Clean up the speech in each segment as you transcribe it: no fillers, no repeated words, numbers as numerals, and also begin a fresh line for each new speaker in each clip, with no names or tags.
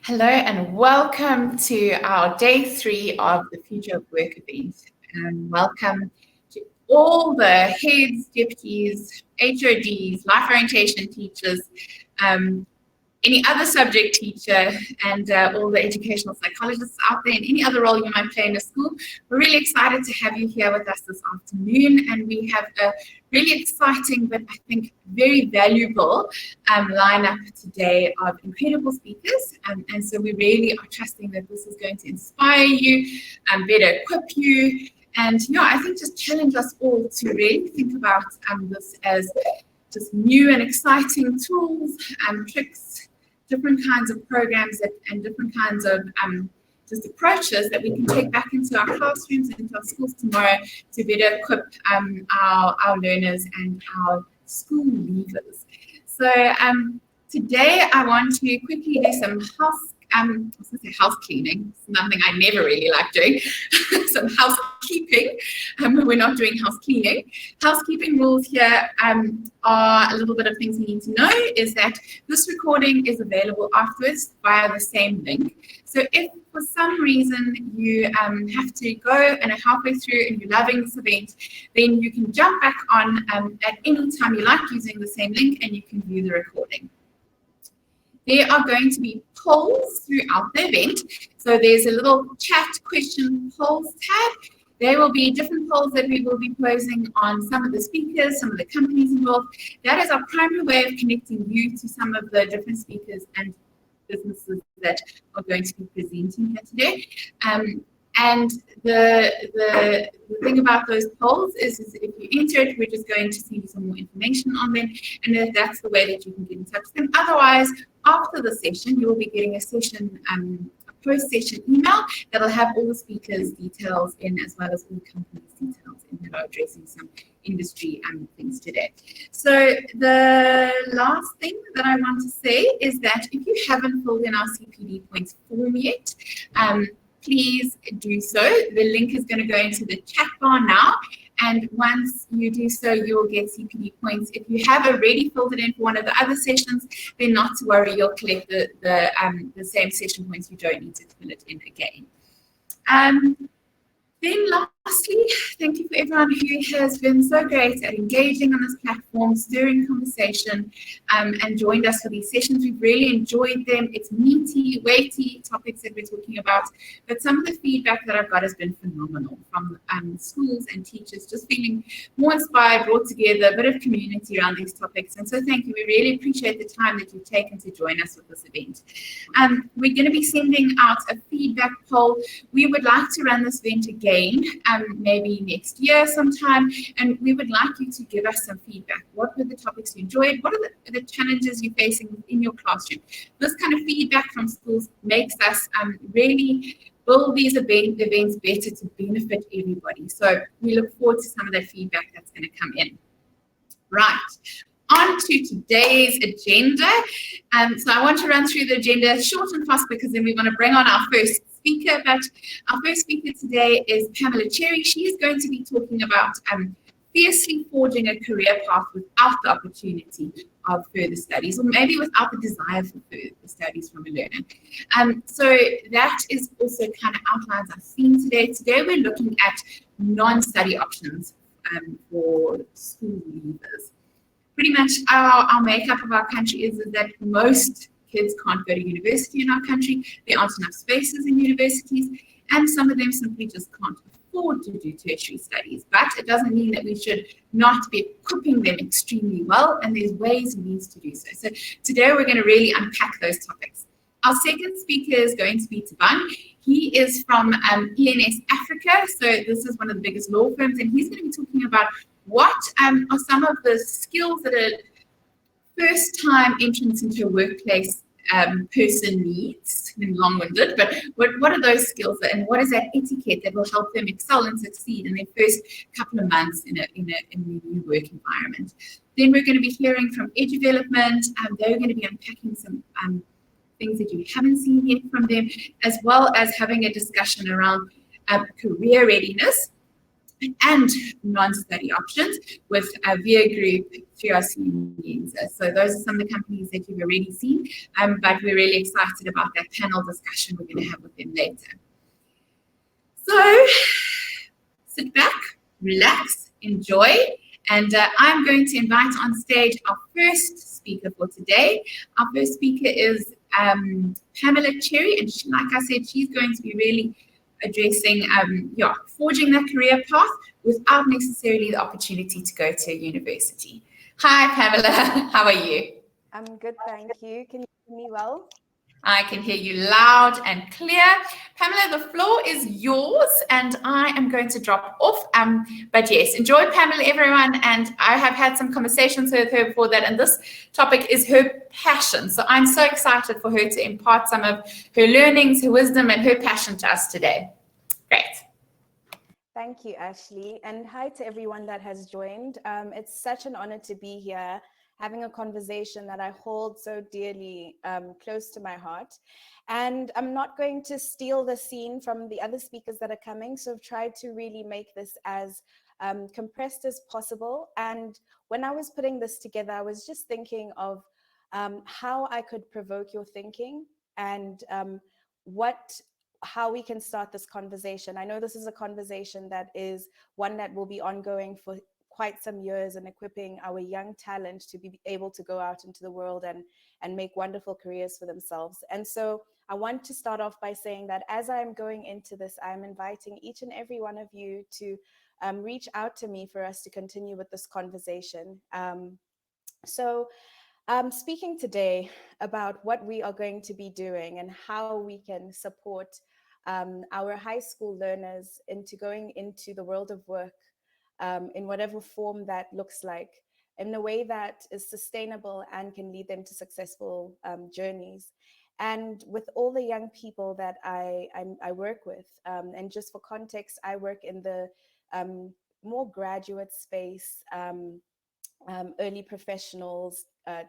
Hello and welcome to our day 3 of the Future of Work event. And welcome to all the heads, deputies, HODs, life orientation teachers, any other subject teacher, and all the educational psychologists out there, and any other role you might play in a school. We're really excited to have you here with us this afternoon, and we have a really exciting, but I think very valuable lineup today of incredible speakers. And so we really are trusting that this is going to inspire you, better equip you, and I think just challenge us all to really think about this as just new and exciting tools and tricks, different kinds of programs and different kinds of just approaches that we can take back into our classrooms and into our schools tomorrow to better equip our learners and our school leavers. So today I want to quickly do some house cleaning, something I never really like doing, some housekeeping. We're not doing house cleaning. Housekeeping rules here are a little bit of things we need to know is that this recording is available afterwards via the same link. So if for some reason you have to go and are halfway through and you're loving this event, then you can jump back on at any time you like using the same link and you can view the recording. There are going to be polls throughout the event. So there's a little chat question polls tab. There will be different polls that we will be posing on some of the speakers, some of the companies involved. That is our primary way of connecting you to some of the different speakers and businesses that are going to be presenting here today. And the thing about those polls is if you enter it, we're just going to send you some more information on them, and that's the way that you can get in touch with them. Otherwise, after the session, you will be getting a session, a post-session email that'll have all the speakers' details in, as well as all companies' details in that are addressing some industry things today. So the last thing that I want to say is that if you haven't filled in our CPD points form yet, please do so. The link is going to go into the chat bar now. And once you do so, you'll get CPD points. If you have already filled it in for one of the other sessions, then not to worry, you'll collect the same session points. You don't need to fill it in again. Then lastly, thank you for everyone who has been so great at engaging on this platform, stirring conversation, and joined us for these sessions. We've really enjoyed them. It's meaty, weighty topics that we're talking about, but some of the feedback that I've got has been phenomenal from schools and teachers, just feeling more inspired, brought together, a bit of community around these topics. And so thank you. We really appreciate the time that you've taken to join us with this event. We're going to be sending out a feedback poll. We would like to run this event again, maybe next year sometime, and we would like you to give us some feedback. What were the topics you enjoyed? What are the challenges you're facing in your classroom? This kind of feedback from schools makes us really build these events better to benefit everybody. So we look forward to some of that feedback that's going to come in. Right. On to today's agenda. So I want to run through the agenda short and fast because then we want to bring on our first speaker. But our first speaker today is Pamela Cherry. She is going to be talking about fiercely forging a career path without the opportunity of further studies, or maybe without the desire for further studies from a learner. So that is also kind of outlines our theme today. Today we're looking at non-study options for school leavers. Pretty much our makeup of our country is that most kids can't go to university in our country. There aren't enough spaces in universities, and some of them simply just can't afford to do tertiary studies. But it doesn't mean that we should not be equipping them extremely well, and there's ways and means to do so. So today we're going to really unpack those topics. Our second speaker is going to be Thabang. He is from ENSAfrica, so this is one of the biggest law firms, and he's going to be talking about what are some of the skills that a first-time entrance into a workplace person needs. Long-winded, but what are those skills and what is that etiquette that will help them excel and succeed in their first couple of months in a new work environment? Then we're going to be hearing from Eduvelopment. They're going to be unpacking some things that you haven't seen yet from them, as well as having a discussion around career readiness. and non-study options with Veea Group through our Yenza. So those are some of the companies that you've already seen, but we're really excited about that panel discussion we're going to have with them later. So sit back, relax, enjoy, and I'm going to invite on stage our first speaker for today. Our first speaker is Pamela Cherry, and like I said, she's going to be really addressing, forging that career path without necessarily the opportunity to go to a university. Hi, Pamela. How are you?
I'm good, thank you. Can you hear me well?
I can hear you loud and clear. Pamela, the floor is yours, and I am going to drop off. But yes, enjoy Pamela, everyone. And I have had some conversations with her before that, and this topic is her passion. So I'm so excited for her to impart some of her learnings, her wisdom, and her passion to us today. Great.
Thank you, Ashley. And hi to everyone that has joined. It's such an honor to be here, having a conversation that I hold so dearly close to my heart. And I'm not going to steal the scene from the other speakers that are coming, so I've tried to really make this as compressed as possible. And when I was putting this together, I was just thinking of how I could provoke your thinking and how we can start this conversation. I know this is a conversation that is one that will be ongoing for quite some years, and equipping our young talent to be able to go out into the world and make wonderful careers for themselves. And so I want to start off by saying that as I'm going into this, I'm inviting each and every one of you to reach out to me for us to continue with this conversation. Speaking today about what we are going to be doing and how we can support our high school learners into going into the world of work in whatever form that looks like, in a way that is sustainable and can lead them to successful journeys. And with all the young people that I work with, and just for context, I work in the more graduate space, early professionals,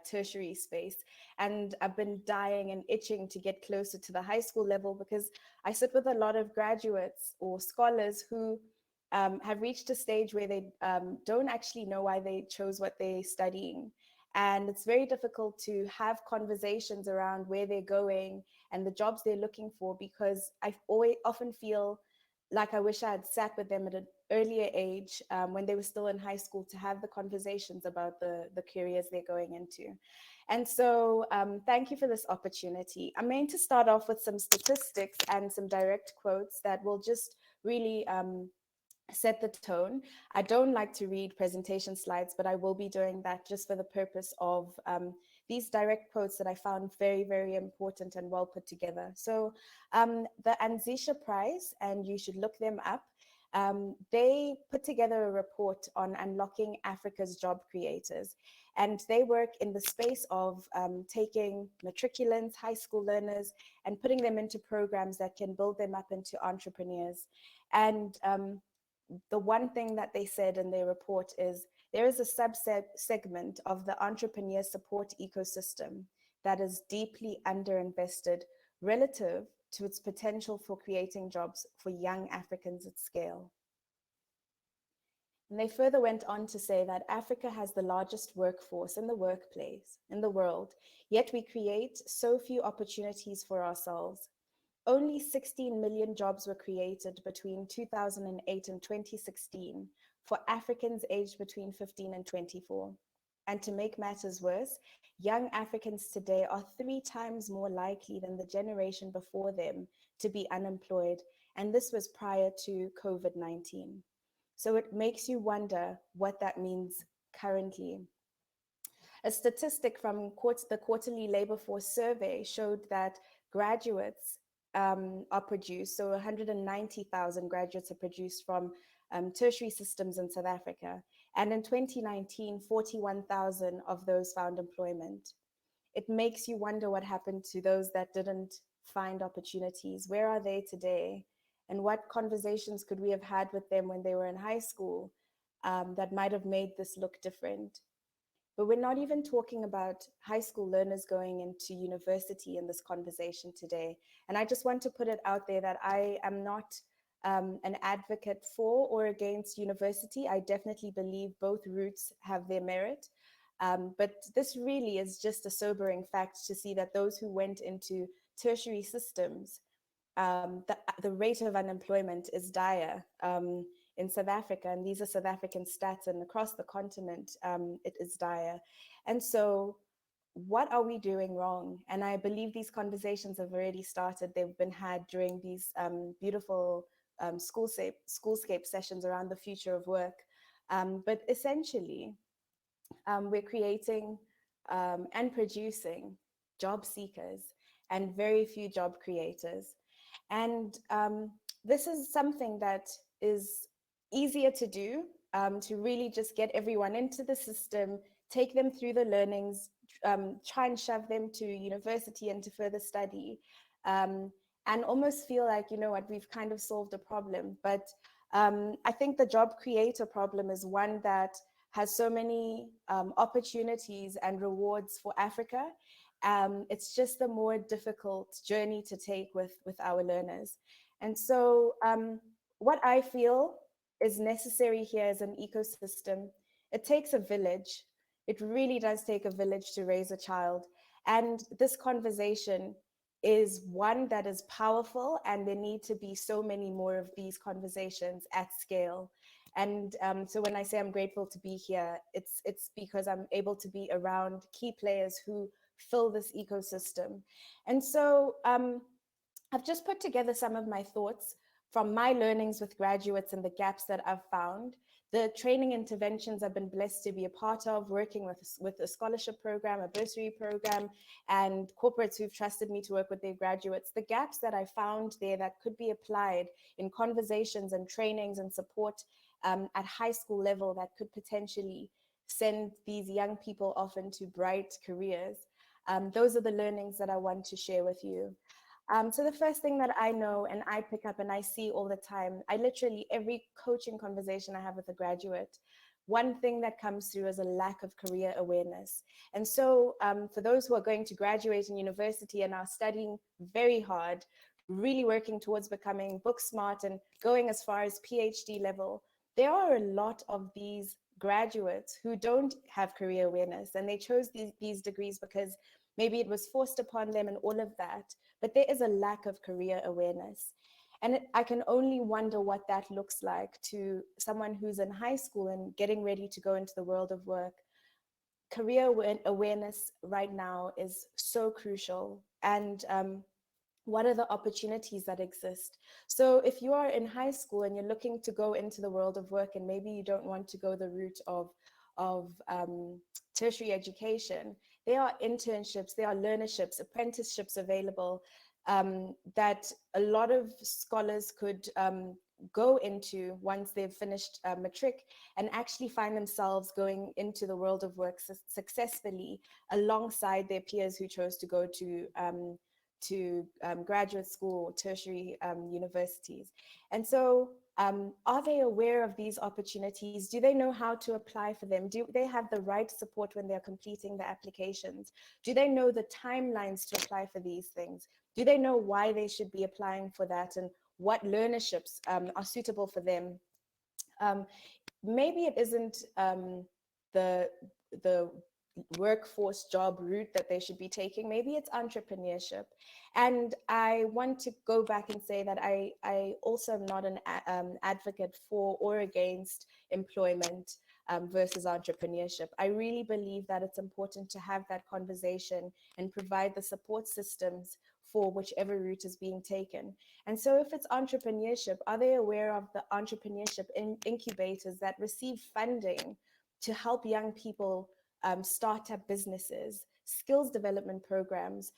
tertiary space. And I've been dying and itching to get closer to the high school level, because I sit with a lot of graduates or scholars who have reached a stage where they don't actually know why they chose what they're studying. And it's very difficult to have conversations around where they're going and the jobs they're looking for, because I often feel like I wish I had sat with them at an earlier age, when they were still in high school, to have the conversations about the careers they're going into. And so thank you for this opportunity. I'm going to start off with some statistics and some direct quotes that will just really set the tone. I don't like to read presentation slides, but I will be doing that just for the purpose of these direct quotes that I found very, very important and well put together. So the Anzisha Prize, and you should look them up, they put together a report on unlocking Africa's job creators. And they work in the space of taking matriculants, high school learners, and putting them into programs that can build them up into entrepreneurs. And the one thing that they said in their report is there is a subset segment of the entrepreneur support ecosystem that is deeply underinvested relative to its potential for creating jobs for young Africans at scale. And they further went on to say that Africa has the largest workforce in the workplace in the world, yet we create so few opportunities for ourselves. Only 16 million jobs were created between 2008 and 2016 for Africans aged between 15 and 24. And to make matters worse, young Africans today are 3 times more likely than the generation before them to be unemployed. And this was prior to COVID-19. So it makes you wonder what that means currently. A statistic from the Quarterly Labor Force Survey showed that graduates are produced, so 190,000 graduates are produced from tertiary systems in South Africa. And in 2019, 41,000 of those found employment. It makes you wonder what happened to those that didn't find opportunities. Where are they today? And what conversations could we have had with them when they were in high school that might have made this look different? But we're not even talking about high school learners going into university in this conversation today. And I just want to put it out there that I am not an advocate for or against university. I definitely believe both routes have their merit. But this really is just a sobering fact to see that those who went into tertiary systems, the rate of unemployment is dire in South Africa, and these are South African stats, and across the continent, it is dire. And so what are we doing wrong? And I believe these conversations have already started. They've been had during these beautiful schoolscape sessions around the future of work. But essentially, we're creating and producing job seekers and very few job creators. And this is something that is easier to do, to really just get everyone into the system, take them through the learnings, try and shove them to university and to further study, and almost feel like, you know what, we've kind of solved a problem. But I think the job creator problem is one that has so many opportunities and rewards for Africa. It's just a more difficult journey to take with our learners. And so what I feel is necessary here is an ecosystem. It takes a village. It really does take a village to raise a child. And this conversation is one that is powerful, and there need to be so many more of these conversations at scale. And so when I say I'm grateful to be here, it's because I'm able to be around key players who fill this ecosystem. And so I've just put together some of my thoughts from my learnings with graduates and the gaps that I've found, the training interventions I've been blessed to be a part of, working with a scholarship program, a bursary program, and corporates who've trusted me to work with their graduates, the gaps that I found there that could be applied in conversations and trainings and support at high school level that could potentially send these young people off into bright careers. Those are the learnings that I want to share with you. So the first thing that I know and I pick up and I see all the time, I literally, every coaching conversation I have with a graduate, one thing that comes through is a lack of career awareness. And so for those who are going to graduate in university and are studying very hard, really working towards becoming book smart and going as far as PhD level, there are a lot of these graduates who don't have career awareness, and they chose these degrees because maybe it was forced upon them and all of that, but there is a lack of career awareness. And I can only wonder what that looks like to someone who's in high school and getting ready to go into the world of work. Career awareness right now is so crucial. And what are the opportunities that exist? So if you are in high school and you're looking to go into the world of work, and maybe you don't want to go the route of tertiary education, there are internships, there are learnerships, apprenticeships available that a lot of scholars could go into once they've finished matric, and actually find themselves going into the world of work successfully alongside their peers who chose to go to graduate school or tertiary universities. And so are they aware of these opportunities? Do they know how to apply for them? Do they have the right support when they're completing the applications? Do they know the timelines to apply for these things? Do they know why they should be applying for that, and what learnerships are suitable for them? Maybe it isn't the workforce job route that they should be taking. Maybe it's entrepreneurship. And I want to go back and say that I also am not an advocate for or against employment versus entrepreneurship. I really believe that it's important to have that conversation and provide the support systems for whichever route is being taken. And so if it's entrepreneurship, are they aware of the entrepreneurship incubators that receive funding to help young people start up businesses, skills development programs?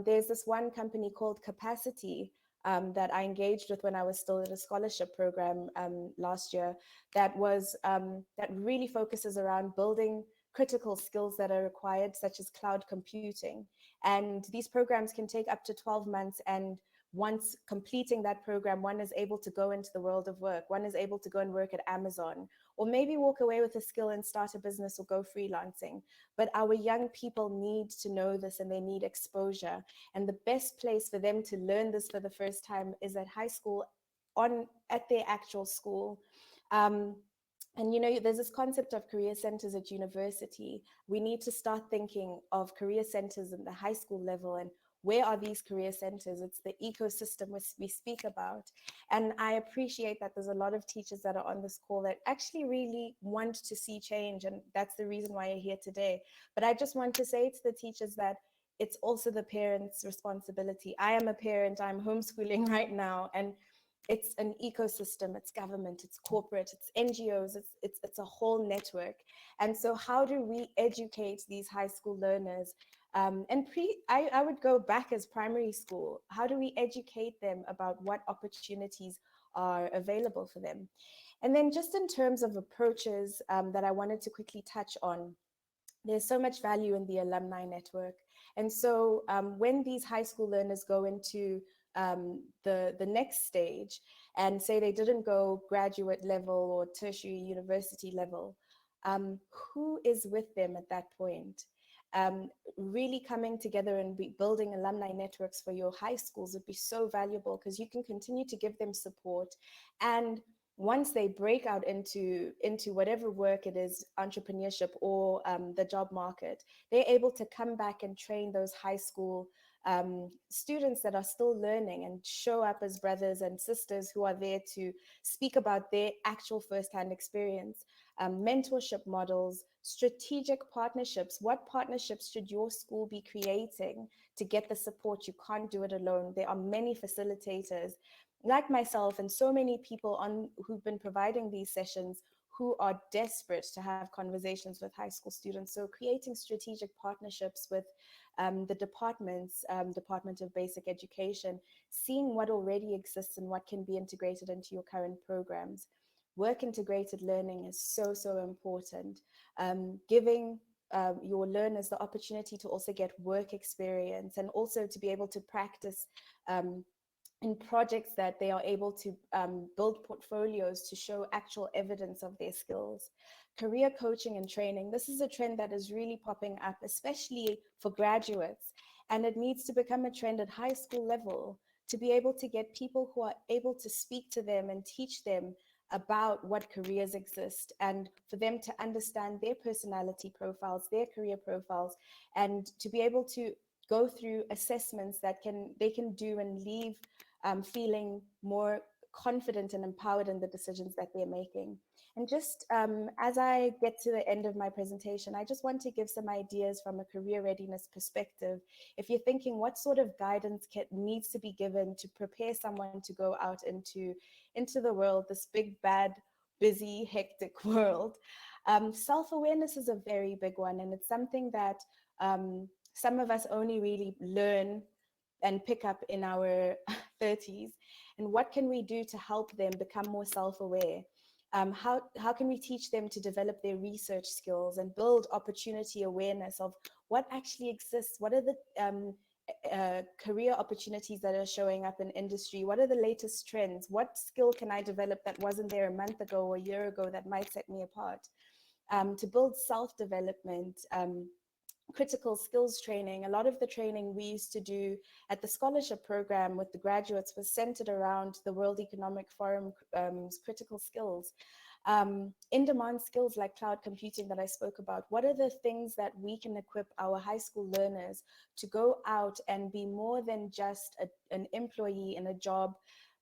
There's this one company called Capacity that I engaged with when I was still at a scholarship program last year, that really focuses around building critical skills that are required, such as cloud computing. And these programs can take up to 12 months. And once completing that program, one is able to go into the world of work. One is able to go and work at Amazon, or maybe walk away with a skill and start a business or go freelancing. But our young people need to know this, and they need exposure. And the best place for them to learn this for the first time is at high school at their actual school. Um, and there's this concept of career centers at university. We need to start thinking of career centers in the high school level, and where are these career centers? It's the ecosystem we speak about. And I appreciate that there's a lot of teachers that are on this call that actually really want to see change, and that's the reason why you're here today. But I just want to say to the teachers that it's also the parents' responsibility. I am a parent, I'm homeschooling right now, and it's an ecosystem, it's government, it's corporate, it's NGOs, it's a whole network. And so how do we educate these high school learners? I would go back as primary school. How do we educate them about what opportunities are available for them? And then just in terms of approaches that I wanted to quickly touch on, there's so much value in the alumni network. And so when these high school learners go into the next stage and say they didn't go graduate level or tertiary university level, who is with them at that point? Really coming together and building alumni networks for your high schools would be so valuable, because you can continue to give them support. And once they break out into whatever work it is, entrepreneurship or the job market, they're able to come back and train those high school students that are still learning and show up as brothers and sisters who are there to speak about their actual firsthand experience. Mentorship models, strategic partnerships. What partnerships should your school be creating to get the support? You can't do it alone. There are many facilitators like myself and so many people who've been providing these sessions who are desperate to have conversations with high school students. So creating strategic partnerships with the departments, Department of Basic Education, seeing what already exists and what can be integrated into your current programs. Work integrated learning is so, so important. Giving your learners the opportunity to also get work experience and also to be able to practice in projects that they are able to build portfolios to show actual evidence of their skills. Career coaching and training. This is a trend that is really popping up, especially for graduates. And it needs to become a trend at high school level to be able to get people who are able to speak to them and teach them about what careers exist, and for them to understand their personality profiles, their career profiles, and to be able to go through assessments that they can do and leave feeling more confident and empowered in the decisions that they're making. And just as I get to the end of my presentation, I just want to give some ideas from a career readiness perspective. If you're thinking what sort of guidance needs to be given to prepare someone to go out into the world, this big, bad, busy, hectic world, self-awareness is a very big one. And it's something that some of us only really learn and pick up in our 30s. And what can we do to help them become more self-aware? How can we teach them to develop their research skills and build opportunity awareness of what actually exists? What are the career opportunities that are showing up in industry? What are the latest trends? What skill can I develop that wasn't there a month ago or a year ago that might set me apart? To build self-development, critical skills training. A lot of the training we used to do at the scholarship program with the graduates was centered around the World Economic Forum's critical skills. In-demand skills like cloud computing that I spoke about. What are the things that we can equip our high school learners to go out and be more than just an employee in a job,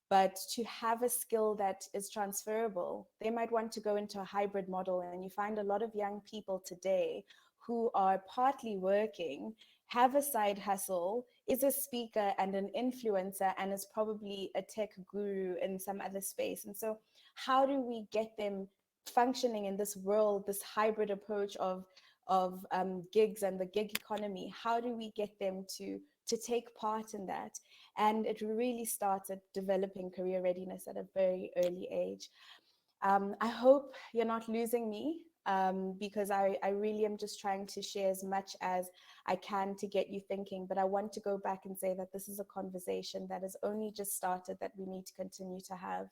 but to have a skill that is transferable? They might want to go into a hybrid model, and you find a lot of young people today who are partly working, have a side hustle, is a speaker and an influencer, and is probably a tech guru in some other space. And so how do we get them functioning in this world, this hybrid approach of gigs and the gig economy? How do we get them to take part in that? And it really starts at developing career readiness at a very early age. I hope you're not losing me, because I really am just trying to share as much as I can to get you thinking. But I want to go back and say that this is a conversation that has only just started, that we need to continue to have.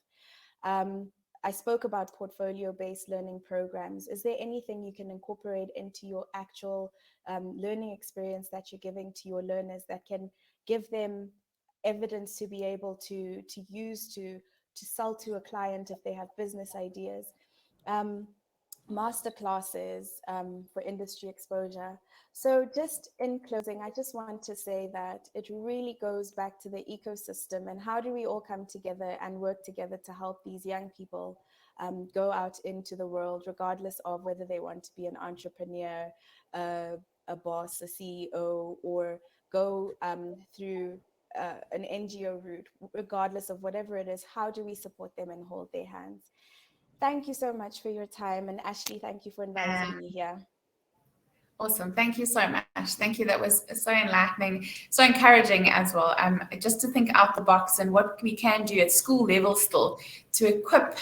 I spoke about portfolio-based learning programs. Is there anything you can incorporate into your actual learning experience that you're giving to your learners that can give them evidence to be able to use to sell to a client if they have business ideas. Master classes for industry exposure. So just in closing, I just want to say that it really goes back to the ecosystem and how do we all come together and work together to help these young people go out into the world, regardless of whether they want to be an entrepreneur, a boss, a CEO, or go through an NGO route, regardless of whatever it is. How do we support them and hold their hands? Thank you so much for your time. And Ashley, thank you for inviting me here.
Awesome. Thank you so much. Thank you. That was so enlightening, so encouraging as well. Just to think out the box and what we can do at school level still to equip,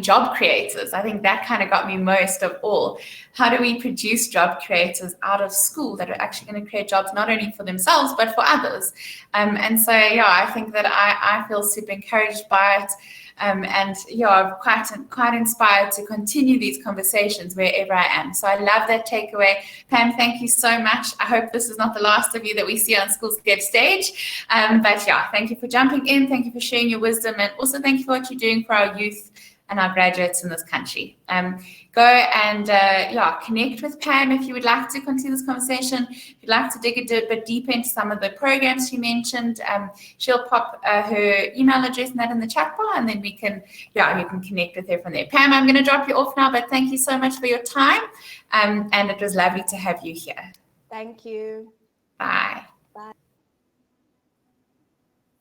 job creators. I think that kind of got me most of all. How do we produce job creators out of school that are actually going to create jobs not only for themselves, but for others? And so, I think that I feel super encouraged by it. I'm quite inspired to continue these conversations wherever I am. So I love that takeaway. Pam, thank you so much. I hope this is not the last of you that we see on Schoolscape stage. Thank you for jumping in. Thank you for sharing your wisdom. And also thank you for what you're doing for our youth and our graduates in this country. Go and connect with Pam if you would like to continue this conversation. If you'd like to dig a bit deeper into some of the programs she mentioned, she'll pop her email address and that in the chat bar, and then you can connect with her from there. Pam, I'm going to drop you off now, but thank you so much for your time, and it was lovely to have you here.
Thank you.
Bye.
Bye.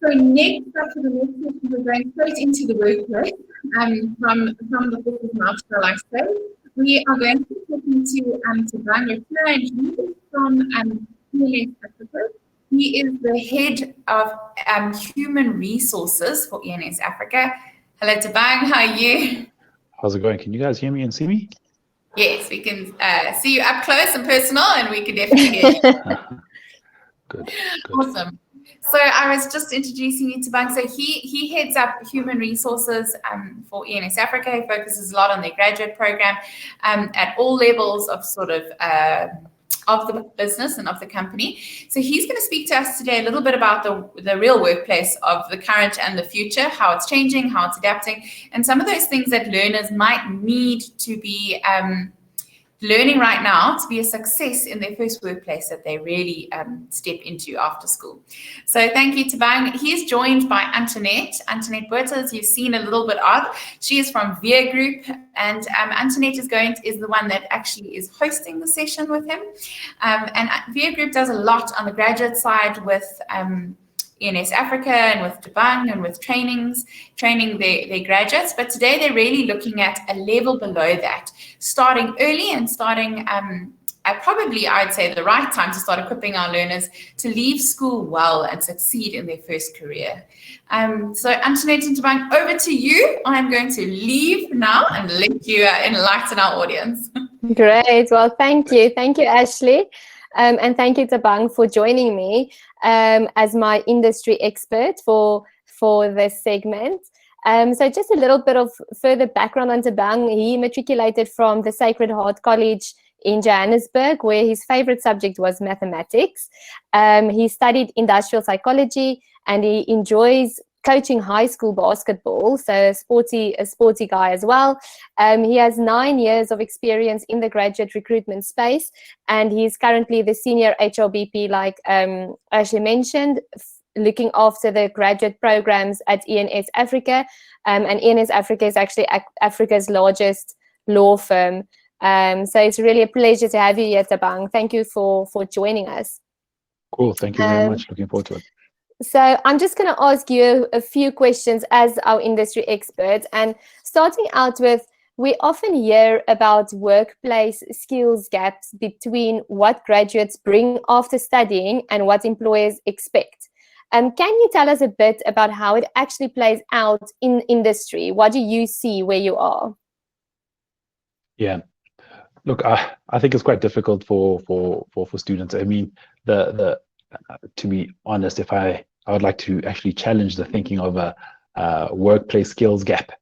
So next up for the next session, we're going straight into the workplace. From the business lifestyle, I say, we are going to be talking to Thabang Ratua, and he is from ENSAfrica. He is the head of human resources for ENSAfrica. Hello, Thabang. How are you?
How's it going? Can you guys hear me and see me?
Yes, we can see you up close and personal, and we can definitely hear you.
Good.
Awesome. So I was just introducing you to Thabang. So he heads up human resources for ENSAfrica. He focuses a lot on their graduate program at all levels of of the business and of the company. So he's going to speak to us today a little bit about the real workplace of the current and the future, how it's changing, how it's adapting, and some of those things that learners might need to be learning right now to be a success in their first workplace that they really step into after school. So thank you, Thabang. He's joined by Antonette Botes. You've seen a little bit of. She is from Veea Group, and Antonette is the one that actually is hosting the session with him. And Veea Group does a lot on the graduate side with ENSAfrica and with Thabang and with training their graduates. But today they're really looking at a level below that, starting early and starting at probably, I'd say, the right time to start equipping our learners to leave school well and succeed in their first career. So Antonette and Thabang, over to you. I'm going to leave now and let you enlighten our audience.
Great. Well, thank you. Thank you, Ashley. And thank you, Thabang, for joining me as my industry expert for this segment. So just a little bit of further background on Thabang. He matriculated from the Sacred Heart College in Johannesburg, where his favorite subject was mathematics. He studied industrial psychology, and he enjoys coaching high school basketball, so a sporty guy as well. He has 9 years of experience in the graduate recruitment space, and he's currently the senior HRBP, like Ashley mentioned, looking after the graduate programs at ENSAfrica. And ENSAfrica is actually Africa's largest law firm. So it's really a pleasure to have you here, Thabang. Thank you for joining us.
Cool. Thank you very much. Looking forward to it.
So I'm just going to ask you a few questions as our industry expert. And starting out with, we often hear about workplace skills gaps between what graduates bring after studying and what employers expect. Can you tell us a bit about how it actually plays out in industry? What do you see where you are?
Yeah. Look, I think it's quite difficult for students. I mean, to be honest, I would like to actually challenge the thinking of a workplace skills gap,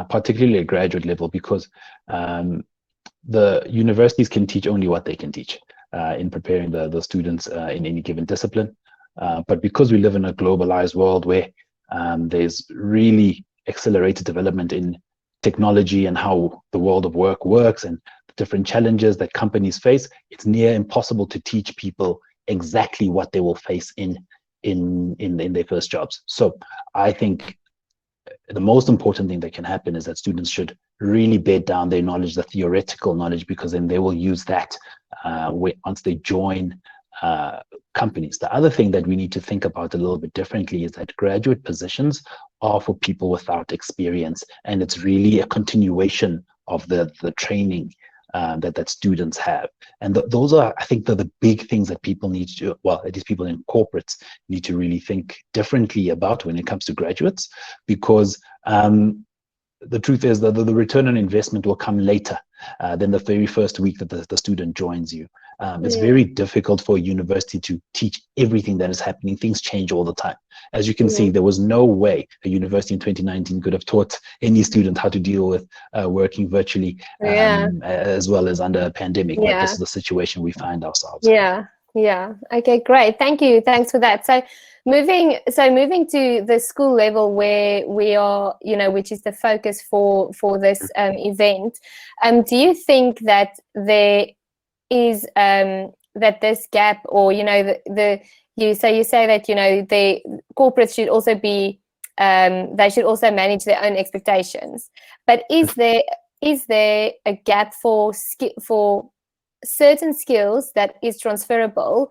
particularly at graduate level, because the universities can teach only what they can teach in preparing the students in any given discipline. But because we live in a globalized world where there's really accelerated development in technology and how the world of work works and the different challenges that companies face, it's near impossible to teach people exactly what they will face in their first jobs. So I think the most important thing that can happen is that students should really bed down their knowledge, the theoretical knowledge, because then they will use that once they join companies. The other thing that we need to think about a little bit differently is that graduate positions are for people without experience, and it's really a continuation of the training that students have. And those are, I think, the big things that people need to, well, at least people in corporates need to really think differently about when it comes to graduates, because the truth is that the return on investment will come later than the very first week that the student joins you. It's very difficult for a university to teach everything that is happening. Things change all the time. As you can see, there was no way a university in 2019 could have taught any student how to deal with working virtually, as well as under a pandemic. But this is the situation we find ourselves in.
Yeah. Okay, great. Thank you. Thanks for that. So moving to the school level, where we are, which is the focus for this event, do you think that there is that this gap, or you say that the corporates should also be they should also manage their own expectations, but is there a gap for certain skills that is transferable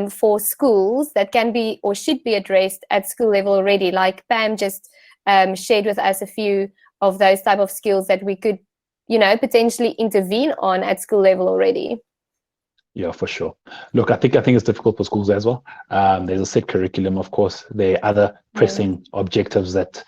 for schools that can be or should be addressed at school level already? Like Pam just shared with us a few of those type of skills that we could potentially intervene on at school level already.
Yeah, for sure. Look, I think it's difficult for schools as well. There's a set curriculum, of course. There are other pressing objectives that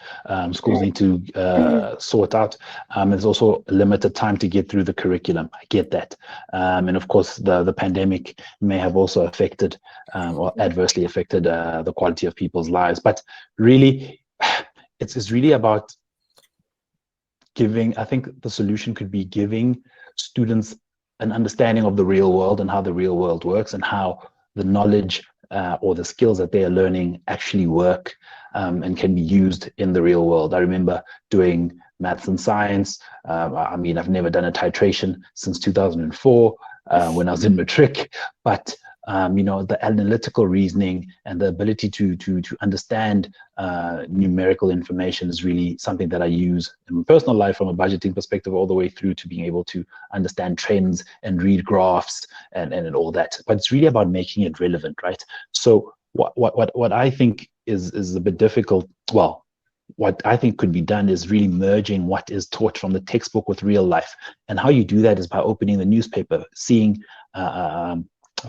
schools need to sort out. There's also a limited time to get through the curriculum. I get that. And of course, the pandemic may have also affected or adversely affected the quality of people's lives. But really, it's really about giving, I think the solution could be giving students an understanding of the real world and how the real world works, and how the knowledge or the skills that they are learning actually work and can be used in the real world. I remember doing maths and science. I've never done a titration since 2004 when I was in matric, but the analytical reasoning and the ability to understand numerical information is really something that I use in my personal life, from a budgeting perspective all the way through to being able to understand trends and read graphs and all that. But it's really about making it relevant, right? So what I think is a bit difficult, well, what I think could be done is really merging what is taught from the textbook with real life. And how you do that is by opening the newspaper, seeing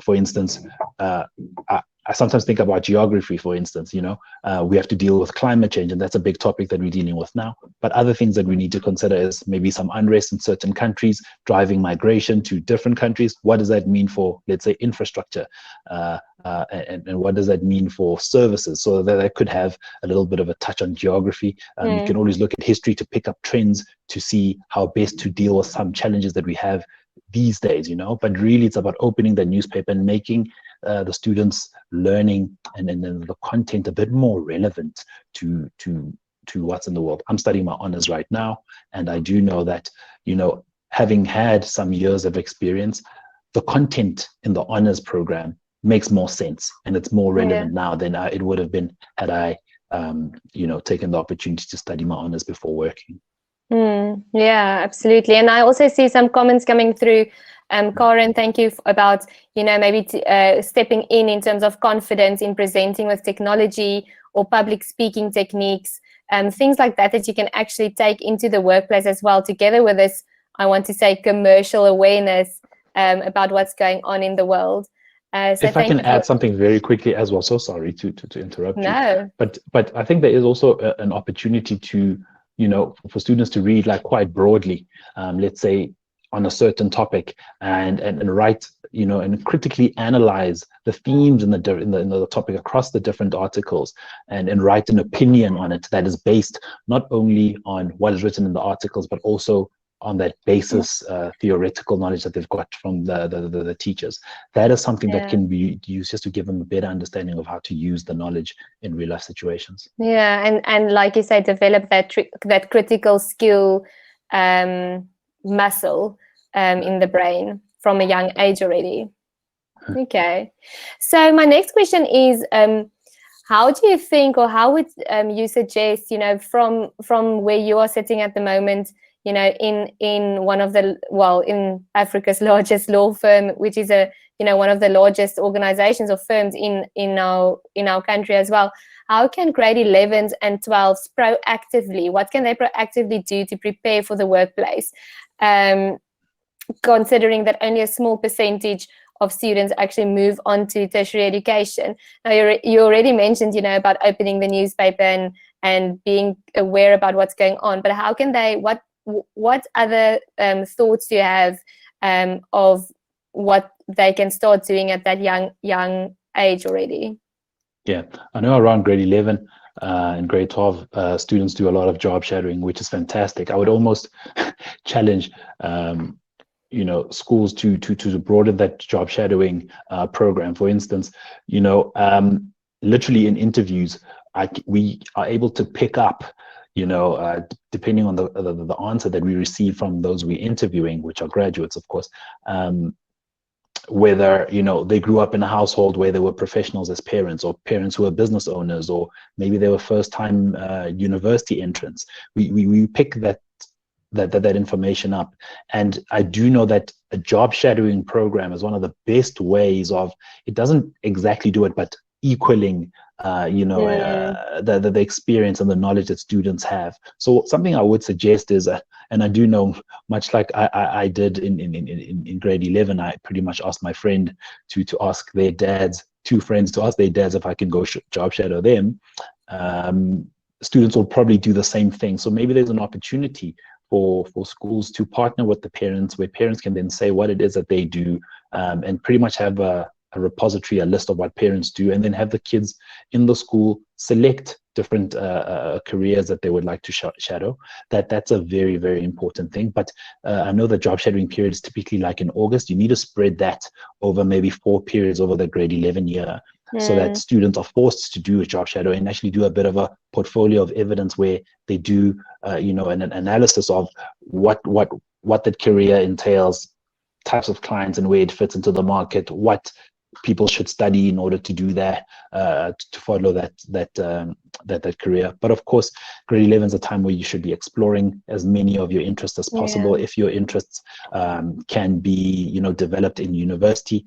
for instance, I sometimes think about geography, for instance. We have to deal with climate change, and that's a big topic that we're dealing with now. But other things that we need to consider is maybe some unrest in certain countries, driving migration to different countries. What does that mean for, let's say, infrastructure? And what does that mean for services? So that could have a little bit of a touch on geography. You can always look at history to pick up trends to see how best to deal with some challenges that we have these days, but really it's about opening the newspaper and making the students learning and the content a bit more relevant to what's in the world. I'm studying my honors right now, and I do know that, having had some years of experience, the content in the honors program makes more sense, and it's more relevant now than it would have been had I taken the opportunity to study my honors before working.
Yeah, absolutely. And I also see some comments coming through. Karen, thank you about, maybe stepping in terms of confidence in presenting with technology or public speaking techniques, things like that you can actually take into the workplace as well, together with this, I want to say, commercial awareness about what's going on in the world. So
if I can add something very quickly as well, so sorry to interrupt you. But I think there is also an opportunity to, for students to read quite broadly, let's say on a certain topic, and write, and critically analyze the themes in the topic across the different articles, and write an opinion on it that is based not only on what is written in the articles, but also on that basis theoretical knowledge that they've got from the teachers. That is something that can be used just to give them a better understanding of how to use the knowledge in real life situations.
Yeah, and like you say, develop that critical skill muscle in the brain from a young age already. Okay, so my next question is, how do you think, or how would you suggest, from where you are sitting at the moment, in one of in Africa's largest law firm, which is one of the largest organizations or firms in our country as well. How can grade 11s and 12s proactively, what can they proactively do to prepare for the workplace? Considering that only a small percentage of students actually move on to tertiary education. Now, you already mentioned, about opening the newspaper and being aware about what's going on, but how can they, what other thoughts do you have of what they can start doing at that young age already?
Yeah, I know around grade 11 and grade 12, students do a lot of job shadowing, which is fantastic. I would almost challenge schools to broaden that job shadowing program. For instance, literally in interviews, we are able to pick up, depending on the answer that we receive from those we're interviewing, which are graduates, of course, whether they grew up in a household where they were professionals as parents, or parents who are business owners, or maybe they were first-time university entrants. We pick that information up, and I do know that a job shadowing program is one of the best ways of, it doesn't exactly do it, but equaling the experience and the knowledge that students have. So something I would suggest is, and I do know, much like I did in grade 11, I pretty much asked my friend to ask their dads, two friends to ask their dads if I can go job shadow them. Students will probably do the same thing. So maybe there's an opportunity for schools to partner with the parents, where parents can then say what it is that they do, and pretty much have a repository, a list of what parents do, and then have the kids in the school select different careers that they would like to shadow. That's a very, very important thing. But I know the job shadowing period is typically like in August. You need to spread that over maybe 4 periods over the grade 11 year, so that students are forced to do a job shadow and actually do a bit of a portfolio of evidence, where they do an analysis of what that career entails, types of clients, and where it fits into the market, what people should study in order to do that, to follow that career. But of course, grade 11 is a time where you should be exploring as many of your interests as possible. If your interests can be developed in university,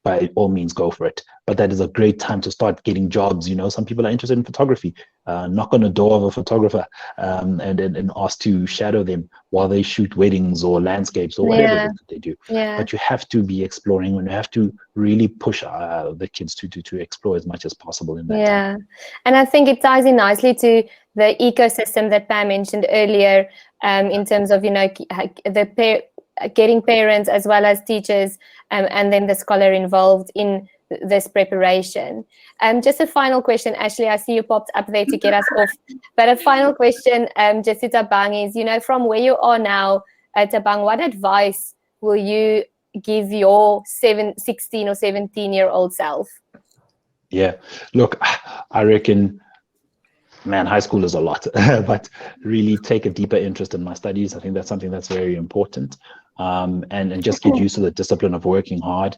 by all means go for it. But that is a great time to start getting jobs. Some people are interested in photography. Knock on the door of a photographer and ask to shadow them while they shoot weddings or landscapes or whatever it is that they do. But you have to be exploring, and you have to really push the kids to explore as much as possible in that time.
And I think it ties in nicely to the ecosystem that Pam mentioned earlier, in terms of getting parents as well as teachers and then the scholar involved in this preparation. Just a final question, Ashley, I see you popped up there to get us off, but a final question, just to Thabang, is, from where you are now, Thabang, what advice will you give your 16 or 17-year-old self?
Yeah, look, I reckon, man, high school is a lot, but really take a deeper interest in my studies. I think that's something that's very important. And just get used to the discipline of working hard,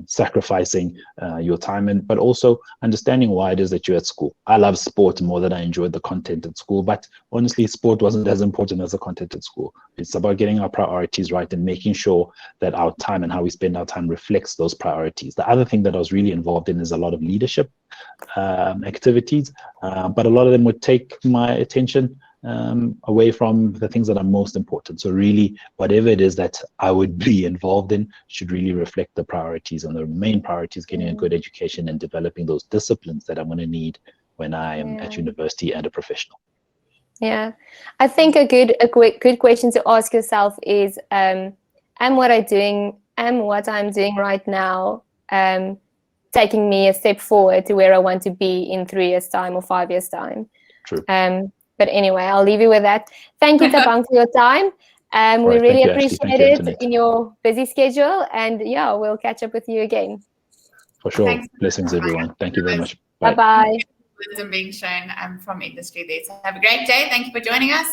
sacrificing your time, but also understanding why it is that you're at school. I love sport more than I enjoyed the content at school, but honestly, sport wasn't as important as the content at school. It's about getting our priorities right and making sure that our time and how we spend our time reflects those priorities. The other thing that I was really involved in is a lot of leadership activities, but a lot of them would take my attention away from the things that are most important. So really, whatever it is that I would be involved in should really reflect the priorities, and the main priority is getting a good education and developing those disciplines that I'm going to need when I am at university and a professional.
Yeah, I think a good question to ask yourself is, am what I'm doing right now taking me a step forward to where I want to be in 3 years' time or 5 years' time?
True.
But anyway, I'll leave you with that. Thank you, Thabang, for your time. We
right,
really
thank you, Ashley.
appreciate
Thank you,
it
Antonette.
in your busy schedule. And yeah, we'll catch up with you again.
For sure.
Thanks.
Blessings, everyone. Thank you very much.
Bye bye.
Wisdom being shown from industry there. So have a great day. Thank you for joining us.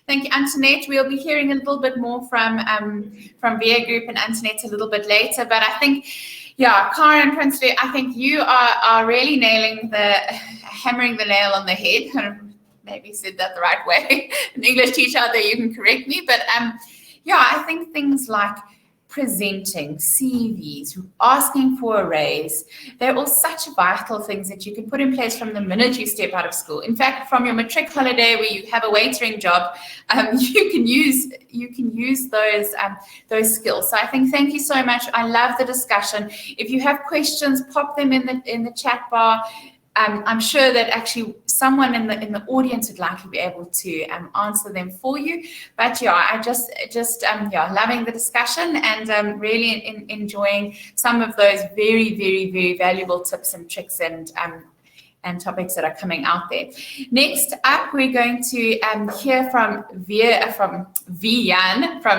Thank you, Antonette. We'll be hearing a little bit more from Veea Group and Antonette a little bit later. But I think, yeah, Cara and Prinsley, I think you are really hammering the nail on the head. Maybe said that the right way. An English teacher out there, you can correct me. But yeah, I think things like presenting, CVs, asking for a raise, they're all such vital things that you can put in place from the minute you step out of school. In fact, from your matric holiday where you have a waitering job, you can use those skills. So I think thank you so much. I love the discussion. If you have questions, pop them in the chat bar. I'm sure that actually someone in the audience would likely be able to answer them for you. But yeah, I just loving the discussion and really enjoying some of those very, very, very valuable tips and tricks and topics that are coming out there. Next up, we're going to hear from Veea from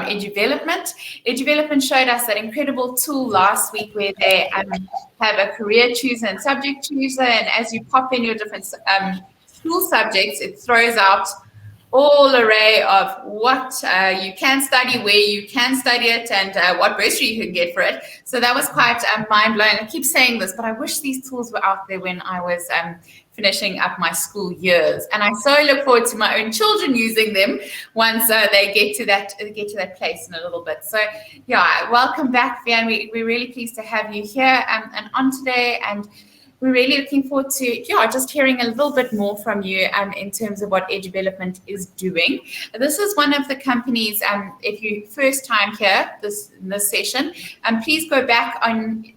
Eduvelopment. Eduvelopment showed us that incredible tool last week where they have a career chooser and subject chooser, and as you pop in your different school subjects, it throws out all array of what you can study, where you can study it, and what bursary you can get for it. So that was quite mind-blowing. I keep saying this, but I wish these tools were out there when I was finishing up my school years. And I so look forward to my own children using them once they get to that place in a little bit. So yeah, welcome back, Veea. We're really pleased to have you here and on today. And we're really looking forward to just hearing a little bit more from you in terms of what Eduvelopment is doing. This is one of the companies, if you first time here in this session, please go back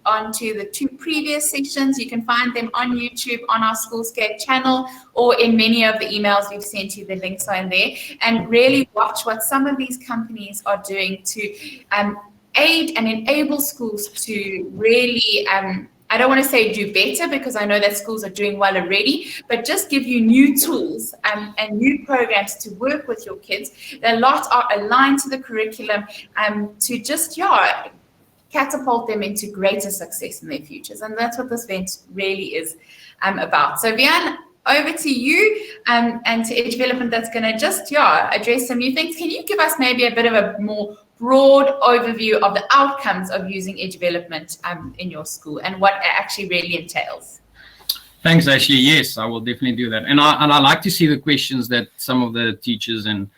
onto the 2 previous sessions. You can find them on YouTube, on our Schoolscape channel, or in many of the emails we've sent you. The links are in there. And really watch what some of these companies are doing to aid and enable schools to really I don't want to say do better, because I know that schools are doing well already, but just give you new tools and new programs to work with your kids. A lot are aligned to the curriculum to just catapult them into greater success in their futures. And that's what this event really is about. So Veea, over to you and to Eduvelopment that's going to just address some new things. Can you give us maybe a bit of a more broad overview of the outcomes of using Eduvelopment in your school and what it actually really entails?
Thanks, Ashley. Yes, I will definitely do that. And I like to see the questions that some of the teachers and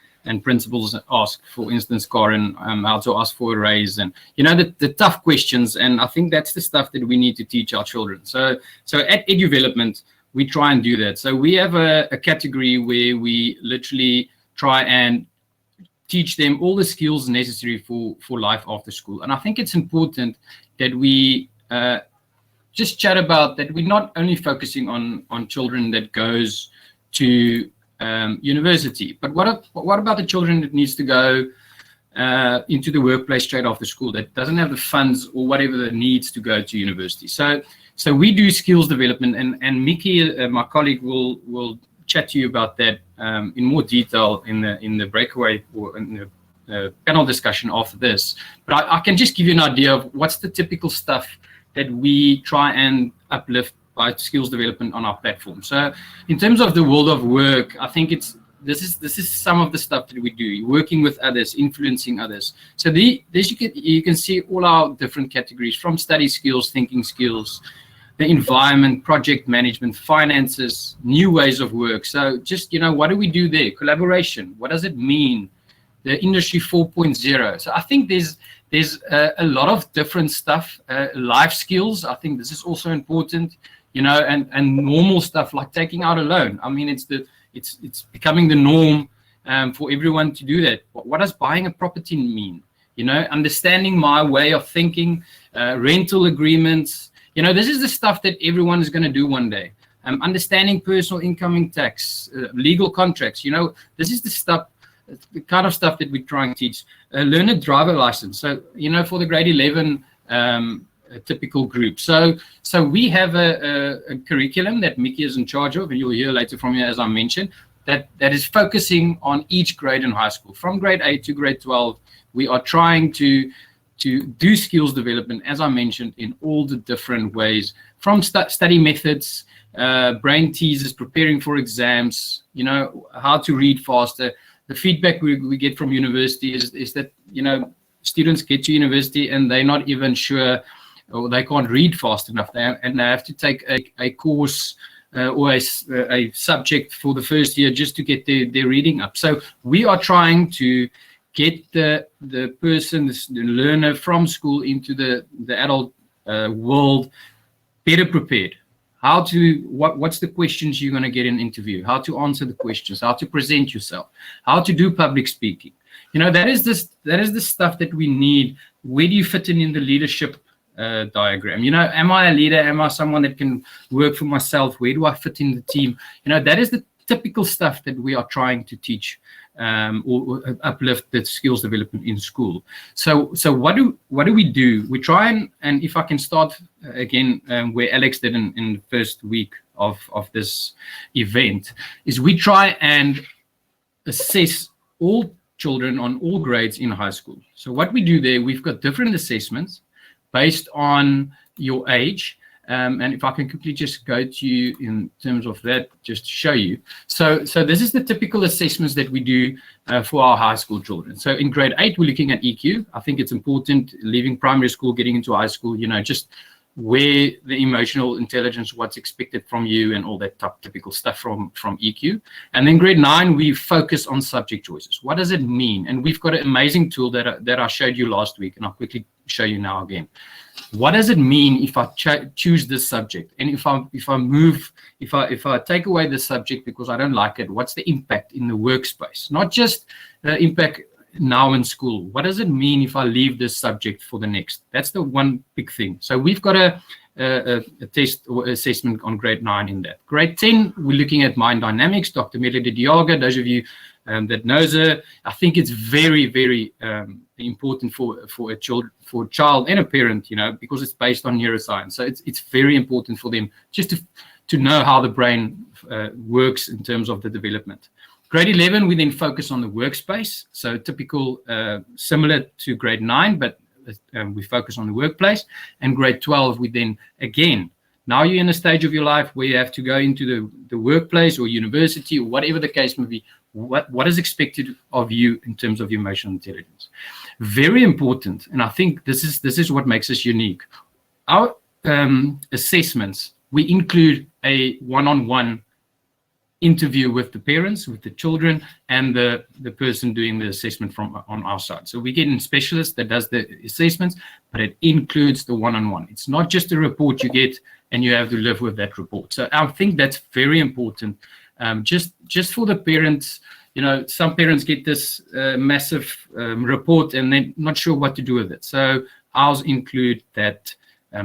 principals ask. For instance, Karen, how to ask for a raise, and the tough questions. And I think that's the stuff that we need to teach our children. So at Eduvelopment, we try and do that. So we have a category where we literally try and teach them all the skills necessary for life after school. And I think it's important that we just chat about that. We're not only focusing on children that goes to university, but what about the children that needs to go into the workplace straight after school, that doesn't have the funds or whatever that needs to go to university? So we do skills development, and Mickey, my colleague, will chat to you about that in more detail in the breakaway or in the panel discussion after this. But I can just give you an idea of what's the typical stuff that we try and uplift by skills development on our platform. So in terms of the world of work, I think this is some of the stuff that we do, working with others, influencing others. So you can see all our different categories, from study skills, thinking skills, the environment, project management, finances, new ways of work. So just, what do we do there? Collaboration, what does it mean? The industry 4.0. So I think there's a lot of different stuff, life skills. I think this is also important, and normal stuff like taking out a loan. I mean, it's becoming the norm for everyone to do that. What does buying a property mean? Understanding my way of thinking, rental agreements. This is the stuff that everyone is going to do one day. Understanding personal income tax, legal contracts. This is the kind of stuff that we try and teach. Learn a driver license. So, for the grade 11 typical group. So we have a curriculum that Mickey is in charge of, and you'll hear later from me, as I mentioned. that is focusing on each grade in high school. From grade 8 to grade 12, we are trying to do skills development, as I mentioned, in all the different ways, from study methods, brain teasers, preparing for exams, you know, how to read faster. The feedback we get from university is that, you know, students get to university and they're not even sure, or they can't read fast enough, and they have to take a course or a subject for the first year just to get their reading up. So we are trying to get the person, the learner from school into the adult world better prepared. What's the questions you're going to get in an interview, how to answer the questions, how to present yourself, how to do public speaking. You know, that is the stuff that we need. Where do you fit in the leadership diagram? You know, am I a leader? Am I someone that can work for myself? Where do I fit in the team? You know, that is the typical stuff that we are trying to teach or uplift the skills development in school. So what do we do? We try and if I can start again where Alex did in the first week of this event, is we try and assess all children on all grades in high school. So what we do there, we've got different assessments based on your age. And if I can quickly just go to you in terms of that, just to show you. So this is the typical assessments that we do for our high school children. So in grade 8, we're looking at EQ. I think it's important, leaving primary school, getting into high school, you know, just where the emotional intelligence, what's expected from you, and all that typical stuff from EQ. And then grade 9, we focus on subject choices. What does it mean? And we've got an amazing tool that I showed you last week, and I'll quickly show you now again. What does it mean if I choose this subject? And if I take away this subject because I don't like it, what's the impact in the workspace? Not just the impact now in school. What does it mean if I leave this subject for the next? That's the one big thing. So we've got a test or assessment on grade 9 in that. Grade 10, we're looking at mind dynamics. Dr. Melody Diaga, those of you that knows her, I think it's very, very important for a child and a parent, you know, because it's based on neuroscience. So it's very important for them just to know how the brain works in terms of the development. Grade 11, we then focus on the workspace. So typical, similar to grade 9, but we focus on the workplace. And grade 12, we then, again, now you're in a stage of your life where you have to go into the workplace or university or whatever the case may be. What is expected of you in terms of your emotional intelligence? Very important, and I think this is what makes us unique. Our assessments, we include a one-on-one interview with the parents, with the children, and the person doing the assessment on our side. So we get a specialist that does the assessments, but it includes the one-on-one. It's not just a report you get and you have to live with that report. So I think that's very important. Just for the parents, you know, some parents get this massive report and they're not sure what to do with it. So ours include that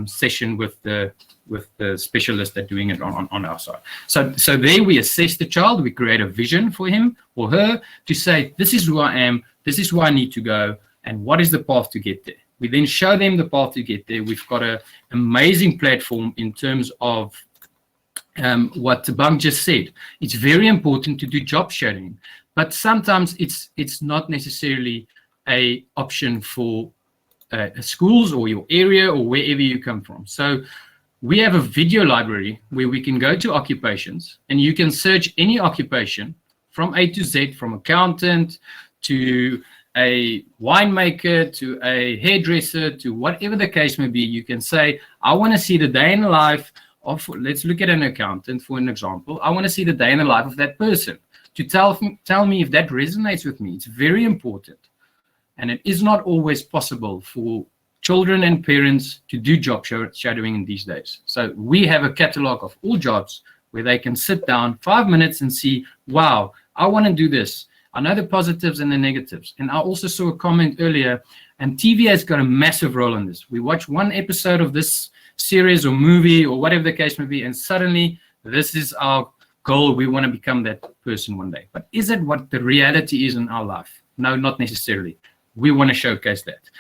session with the specialist that doing it on our side. So there we assess the child, we create a vision for him or her to say, this is who I am, this is where I need to go, and what is the path to get there. We then show them the path to get there. We've got an amazing platform in terms of what Thabang just said. It's very important to do job shadowing, but sometimes it's not necessarily an option for schools or your area or wherever you come from. So we have a video library where we can go to occupations and you can search any occupation from A to Z, from accountant to a winemaker to a hairdresser to whatever the case may be. You can say, I want to see the day in the life of, let's look at an accountant for an example. I want to see the day in the life of that person to tell me if that resonates with me. It's very important. And it is not always possible for children and parents to do job shadowing in these days. So we have a catalog of all jobs where they can sit down 5 minutes and see, wow, I want to do this. I know the positives and the negatives. And I also saw a comment earlier, and TV has got a massive role in this. We watch one episode of this series or movie or whatever the case may be, and suddenly this is our goal. We want to become that person one day. But is it what the reality is in our life? No, not necessarily. We want to showcase that.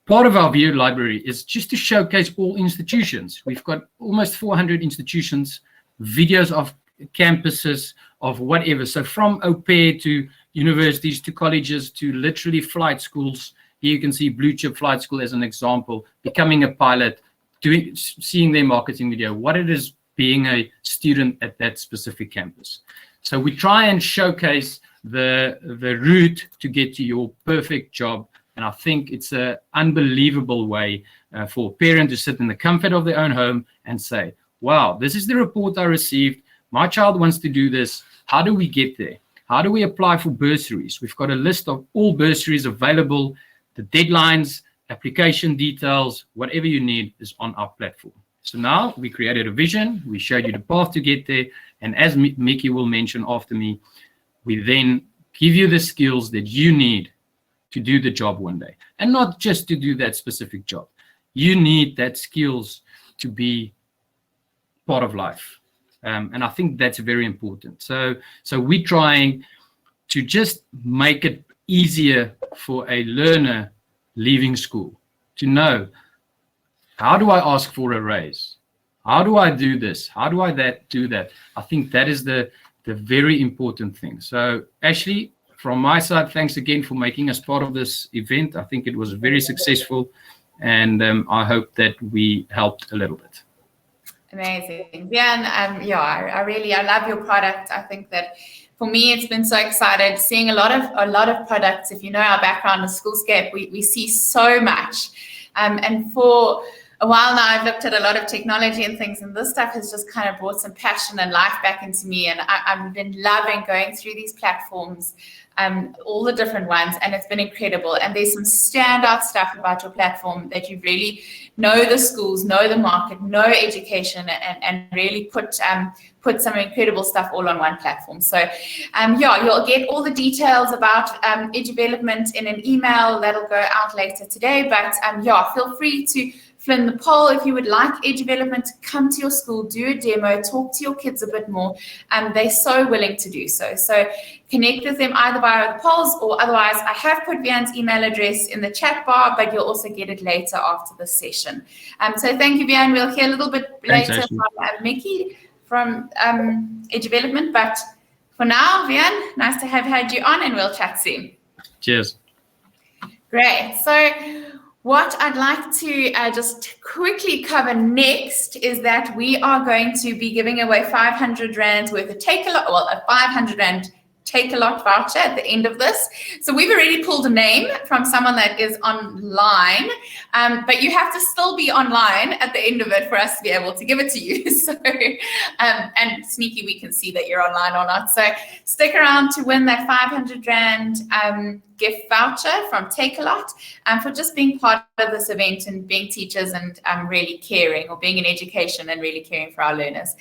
Part of our video library is just to showcase all institutions. We've got almost 400 institutions, videos of campuses of whatever. So from au pair to universities to colleges to literally flight schools. Here you can see Blue Chip Flight School as an example, becoming a pilot, seeing their marketing video, what it is being a student at that specific campus. So we try and showcase the route to get to your perfect job. And I think it's an unbelievable way for a parent to sit in the comfort of their own home and say, wow, this is the report I received. My child wants to do this. How do we get there? How do we apply for bursaries? We've got a list of all bursaries available. The deadlines, application details, whatever you need is on our platform. So now we created a vision. We showed you the path to get there. And as Mickey will mention after me, we then give you the skills that you need to do the job one day. And not just to do that specific job. You need that skills to be part of life. And I think that's very important. So we're trying to just make it easier for a learner leaving school to know, how do I ask for a raise? How do I do this? How do I do that? I think that is the very important thing. So Ashley, from my side, thanks again for making us part of this event. I think it was very successful, and I hope that we helped a little bit.
Amazing. Yeah, and I love your product. I think that for me, it's been so excited seeing a lot of products. If you know our background in Schoolscape, we see so much. And for a while now, I've looked at a lot of technology and things, and this stuff has just kind of brought some passion and life back into me. And I've been loving going through these platforms, all the different ones, and it's been incredible. And there's some standout stuff about your platform that you really know the schools, know the market, know education, and really put some incredible stuff all on one platform. So you'll get all the details about Eduvelopment in an email that'll go out later today. But feel free to fill in the poll if you would like Eduvelopment to come to your school, do a demo, talk to your kids a bit more. They're so willing to do so. So connect with them either via the polls, or otherwise I have put Vean's email address in the chat bar, but you'll also get it later after the session. So thank you, Vean. We'll hear a little bit later from Mickey from Eduvelopment. But for now, Vean, nice to have had you on, and we'll chat soon.
Cheers.
Great. So what I'd like to just quickly cover next is that we are going to be giving away 500 Rand worth of a 500 Rand Take-A-Lot voucher at the end of this. So we've already pulled a name from someone that is online, but you have to still be online at the end of it for us to be able to give it to you. So, and sneaky, we can see that you're online or not. So stick around to win that 500 Rand gift voucher from Take-A-Lot, for just being part of this event and being teachers and really caring, or being in education and really caring for our learners.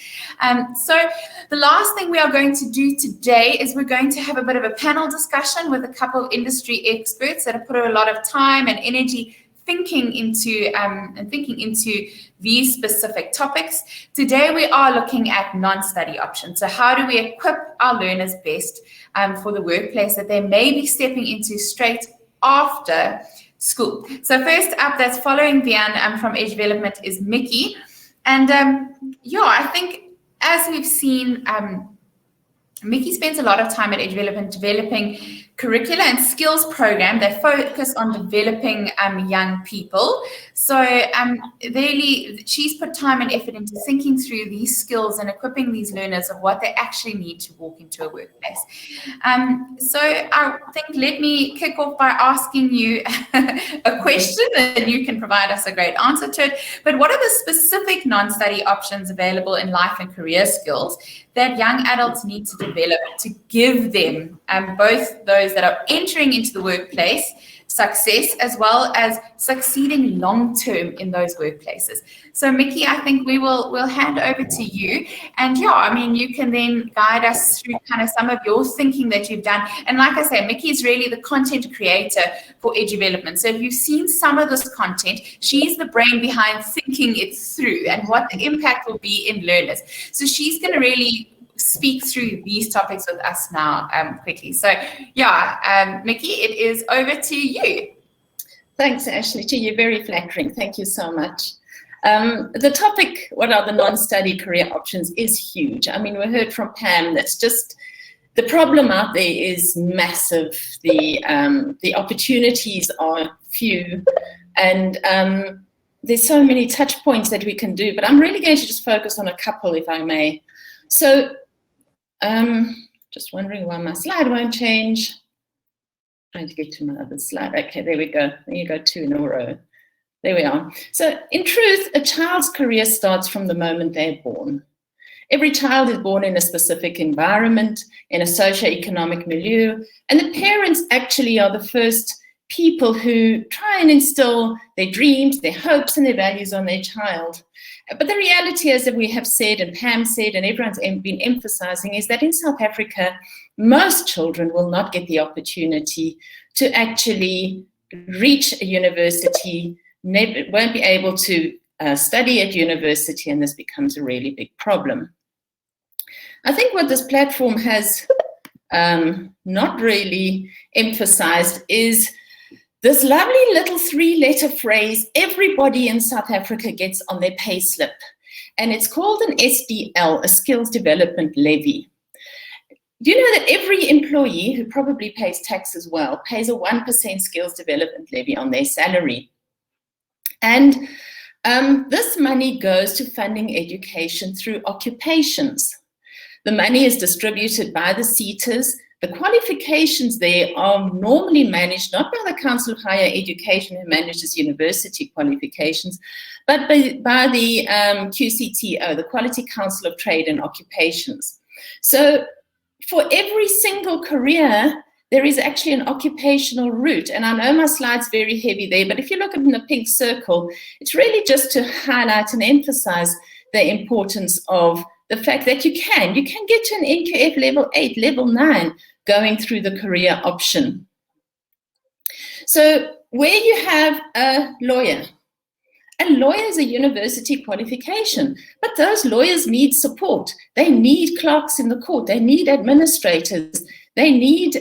So the last thing we are going to do today is we're going to have a bit of a panel discussion with a couple of industry experts that have put a lot of time and energy thinking into these specific topics. Today we are looking at non-study options. So how do we equip our learners best for the workplace that they may be stepping into straight after school? So first up, that's following Vean from Eduvelopment, is Mickey. And I think as we've seen, Mickey spends a lot of time at Eduvelopment developing curricula and skills program that focus on developing young people. So really, she's put time and effort into thinking through these skills and equipping these learners of what they actually need to walk into a workplace. So I think let me kick off by asking you a question, and you can provide us a great answer to it. But what are the specific non-study options available in life and career skills that young adults need to develop to give them both those that are entering into the workplace success, as well as succeeding long-term in those workplaces? So Mickey, I think we'll hand over to you. And you can then guide us through kind of some of your thinking that you've done. And like I say, Mickey is really the content creator for Eduvelopment. So if you've seen some of this content, she's the brain behind thinking it through and what the impact will be in learners. So she's going to really speak through these topics with us now quickly. So Mickey, it is over to you.
Thanks, Ashley. You're very flattering. Thank you so much. The topic, what are the non-study career options, is huge. I mean, we heard from Pam, that's just, the problem out there is massive. The opportunities are few, and there's so many touch points that we can do, but I'm really going to just focus on a couple, if I may. So, just wondering why my slide won't change. Trying to get to my other slide. Okay, there we go. There you go, 2 in a row. There we are. So in truth, a child's career starts from the moment they're born. Every child is born in a specific environment, in a socio-economic milieu, and the parents actually are the first people who try and instill their dreams, their hopes, and their values on their child. But the reality is that we have said, and Pam said, and everyone's been emphasizing, is that in South Africa, most children will not get the opportunity to actually reach a university, won't be able to study at university, and this becomes a really big problem. I think what this platform has not really emphasized is this lovely little 3-letter phrase everybody in South Africa gets on their pay slip, and it's called an SDL, a Skills Development Levy. Do you know that every employee who probably pays tax as well pays a 1% Skills Development Levy on their salary? And this money goes to funding education through occupations. The money is distributed by the SETAs. The qualifications there are normally managed not by the Council of Higher Education, who manages university qualifications, but by the QCTO, the Quality Council of Trade and Occupations. So for every single career, there is actually an occupational route. And I know my slide's very heavy there, but if you look at it in the pink circle, it's really just to highlight and emphasize the importance of the fact that you can get to an NQF level 8, level 9, going through the career option. So where you have a lawyer is a university qualification, but those lawyers need support. They need clerks in the court. They need administrators. They need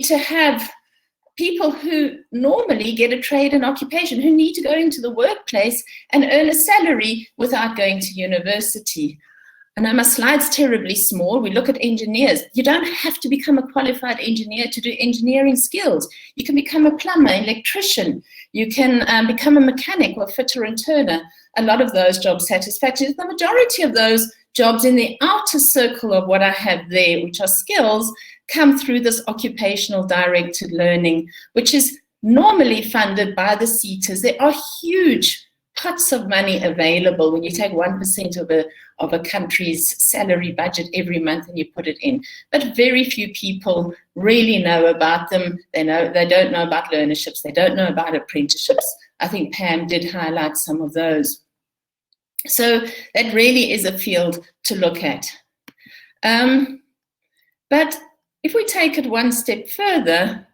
to have people who normally get a trade and occupation, who need to go into the workplace and earn a salary without going to university. I know my slide's terribly small. We look at engineers. You don't have to become a qualified engineer to do engineering skills. You can become a plumber, electrician. You can become a mechanic or fitter and turner. A lot of those job satisfactory. The majority of those jobs in the outer circle of what I have there, which are skills, come through this occupational directed learning, which is normally funded by the SETAs. There are huge pots of money available when you take 1% of a country's salary budget every month and you put it in. But very few people really know about them. They don't know about learnerships. They don't know about apprenticeships. I think Pam did highlight some of those. So that really is a field to look at. But if we take it one step further,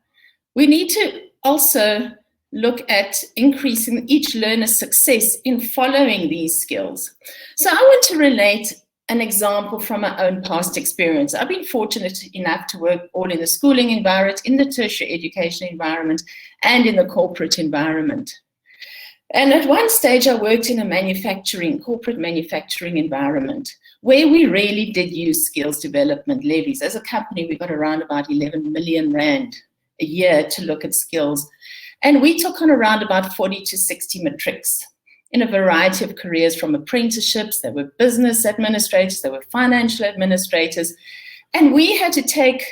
we need to also look at increasing each learner's success in following these skills. So I want to relate an example from my own past experience. I've been fortunate enough to work all in the schooling environment, in the tertiary education environment, and in the corporate environment. And at one stage, I worked in a corporate manufacturing environment, where we really did use skills development levies. As a company, we got around about 11 million Rand a year to look at skills. And we took on around about 40 to 60 matrics in a variety of careers, from apprenticeships, there were business administrators, there were financial administrators. And we had to take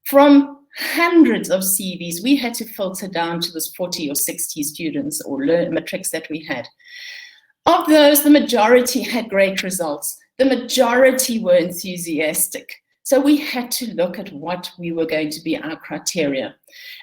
from hundreds of CVs, we had to filter down to this 40 or 60 students or matrics that we had. Of those, the majority had great results. The majority were enthusiastic. So we had to look at what we were going to be our criteria.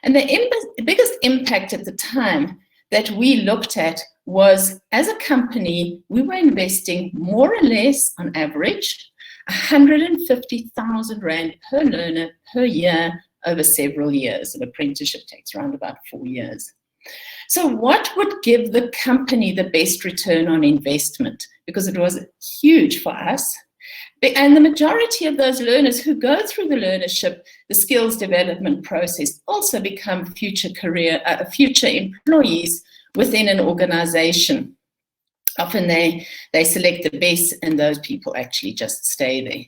And the biggest impact at the time that we looked at was, as a company, we were investing more or less on average 150,000 Rand per learner per year over several years. An apprenticeship takes around about 4 years. So what would give the company the best return on investment? Because it was huge for us. And the majority of those learners who go through the learnership, the skills development process, also become future employees, within an organization. Often they select the best, and those people actually just stay there.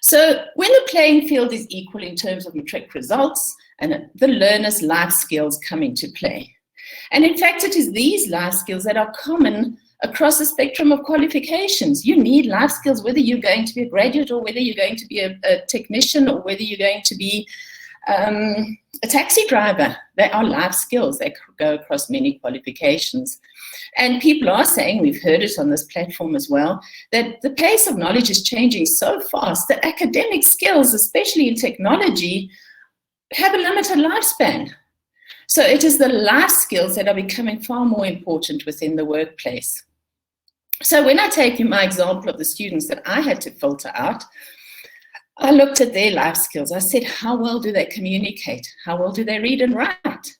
So when the playing field is equal in terms of matric results, and the learner's life skills come into play. And in fact, it is these life skills that are common across the spectrum of qualifications. You need life skills, whether you're going to be a graduate or whether you're going to be a technician or whether you're going to be a taxi driver. They are life skills that go across many qualifications. And people are saying, we've heard it on this platform as well, that the pace of knowledge is changing so fast that academic skills, especially in technology, have a limited lifespan. So it is the life skills that are becoming far more important within the workplace. So when I take you my example of the students that I had to filter out, I looked at their life skills. I said, how well do they communicate? How well do they read and write?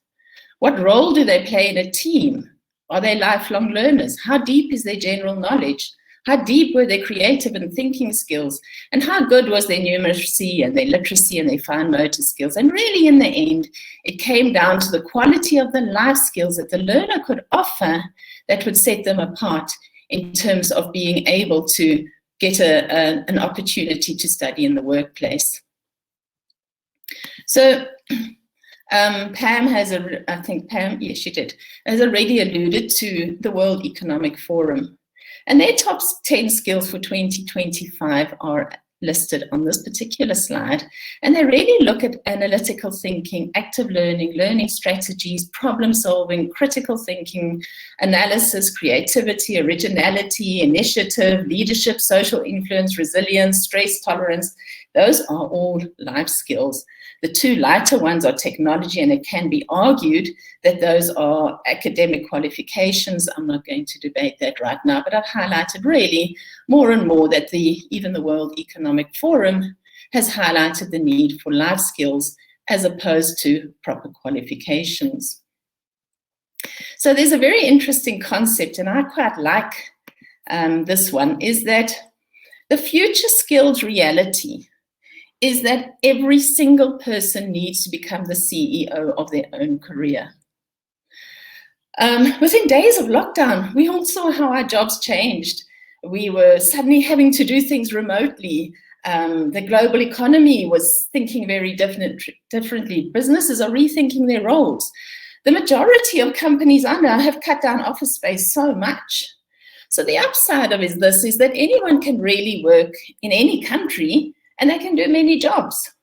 What role do they play in a team? Are they lifelong learners? How deep is their general knowledge? How deep were their creative and thinking skills? And how good was their numeracy and their literacy and their fine motor skills? And really, in the end, it came down to the quality of the life skills that the learner could offer that would set them apart in terms of being able to get an opportunity to study in the workplace. So Pam has, I think Pam, yes, she did, has already alluded to the World Economic Forum. And their top 10 skills for 2025 are listed on this particular slide. And they really look at analytical thinking, active learning, learning strategies, problem solving, critical thinking, analysis, creativity, originality, initiative, leadership, social influence, resilience, stress tolerance. Those are all life skills. The two lighter ones are technology, and it can be argued that those are academic qualifications. I'm not going to debate that right now, but I've highlighted really more and more that even the World Economic Forum has highlighted the need for life skills as opposed to proper qualifications. So there's a very interesting concept, and I quite like this one, is that the future skills reality is that every single person needs to become the CEO of their own career. Within days of lockdown, we all saw how our jobs changed. We were suddenly having to do things remotely. The global economy was thinking very differently. Businesses are rethinking their roles. The majority of companies I know have cut down office space so much. So the upside of this is that anyone can really work in any country, and they can do many jobs.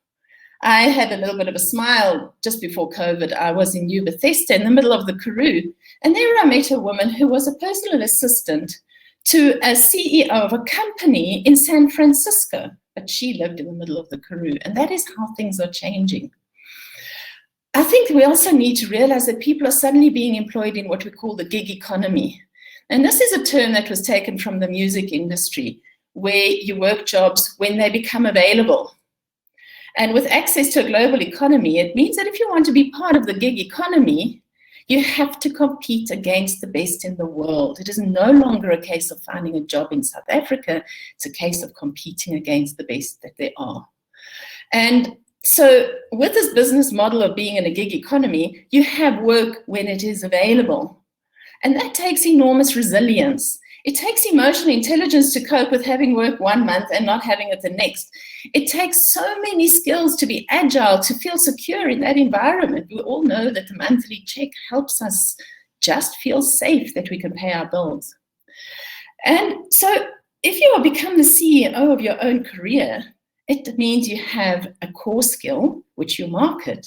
I had a little bit of a smile just before COVID. I was in New Bethesda in the middle of the Karoo, and there I met a woman who was a personal assistant to a CEO of a company in San Francisco, but she lived in the middle of the Karoo, and that is how things are changing. I think we also need to realize that people are suddenly being employed in what we call the gig economy. And this is a term that was taken from the music industry, where you work jobs when they become available. And with access to a global economy, it means that if you want to be part of the gig economy, you have to compete against the best in the world. It is no longer a case of finding a job in South Africa. It's a case of competing against the best that there are. And so with this business model of being in a gig economy, you have work when it is available. And that takes enormous resilience. It takes emotional intelligence to cope with having work 1 month and not having it the next. It takes so many skills to be agile, to feel secure in that environment. We all know that the monthly check helps us just feel safe that we can pay our bills. And so if you become the CEO of your own career, it means you have a core skill, which you market.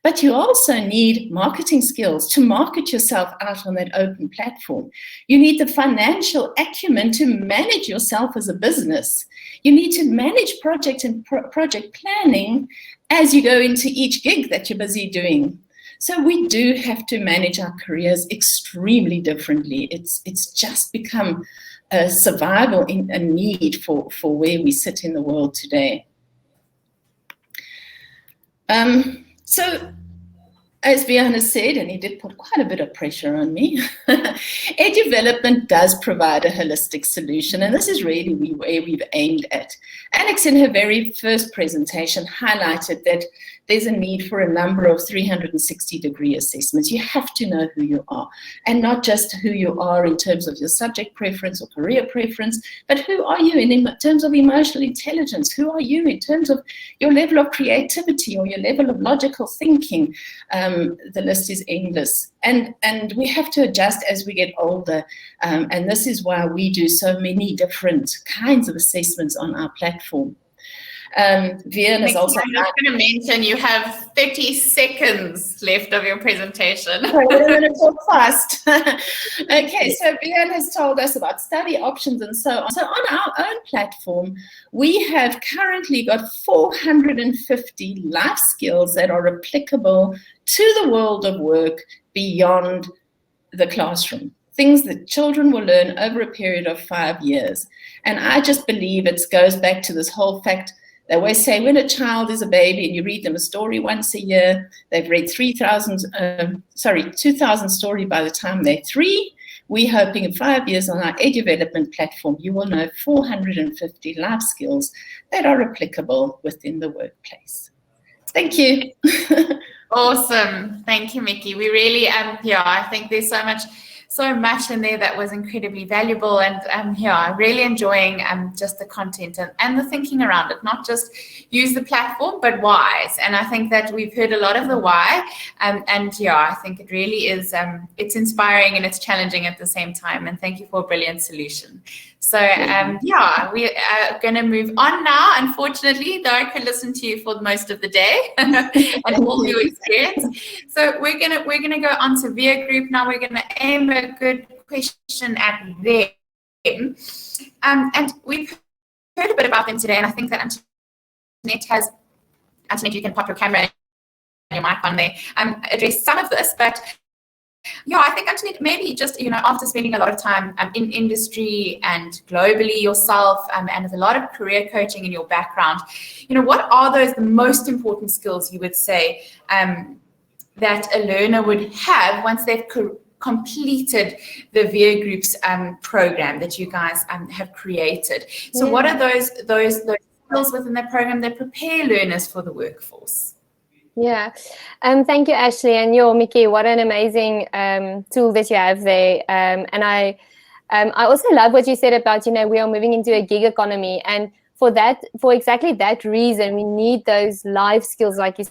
But you also need marketing skills to market yourself out on that open platform. You need the financial acumen to manage yourself as a business. You need to manage project and project planning as you go into each gig that you're busy doing. So we do have to manage our careers extremely differently. It's just become a survival in a need for where we sit in the world today. So as Veea has said, and he did put quite a bit of pressure on me, Eduvelopment does provide a holistic solution, and this is really where we've aimed at. Alex, in her very first presentation, highlighted that there's a need for a number of 360-degree assessments. You have to know who you are, and not just who you are in terms of your subject preference or career preference, but who are you in terms of emotional intelligence? Who are you in terms of your level of creativity or your level of logical thinking? The list is endless. And we have to adjust as we get older. And this is why we do so many different kinds of assessments on our platform. Veea is also...
I'm just going to mention you have 30 seconds left of your presentation.
I'm going to talk fast. Okay, so Veea has told us about study options and so on. So on our own platform, we have currently got 450 life skills that are applicable to the world of work beyond the classroom. Things that children will learn over a period of 5 years. And I just believe it goes back to this whole fact. They always say when a child is a baby and you read them a story once a year, they've read 2,000 stories by the time they're 3. We're hoping in 5 years on our Eduvelopment platform, you will know 450 life skills that are applicable within the workplace. Thank you.
Awesome. Thank you, Mickey. We really, I think there's so much in there that was incredibly valuable, and really enjoying just the content and the thinking around it, not just use the platform, but whys. And I think that we've heard a lot of the why, I think it really is, it's inspiring and it's challenging at the same time. And thank you for a brilliant solution. So we are going to move on now. Unfortunately, though I could listen to you for most of the day and all your experience. So we're gonna go on to Veea Group now. We're gonna aim a good question at them, and we've heard a bit about them today. And I think that Antonette, you can pop your camera and your mic on there, address some of this, but. I think Antonette, maybe just, after spending a lot of time in industry and globally yourself, and with a lot of career coaching in your background, what are the most important skills you would say that a learner would have once they've completed the Veea Group's program that you guys have created? So what are those skills within that program that prepare learners for the workforce?
Yeah, thank you, Ashley, and Mickey. What an amazing tool that you have there. And I also love what you said about we are moving into a gig economy, and for exactly that reason, we need those life skills, like you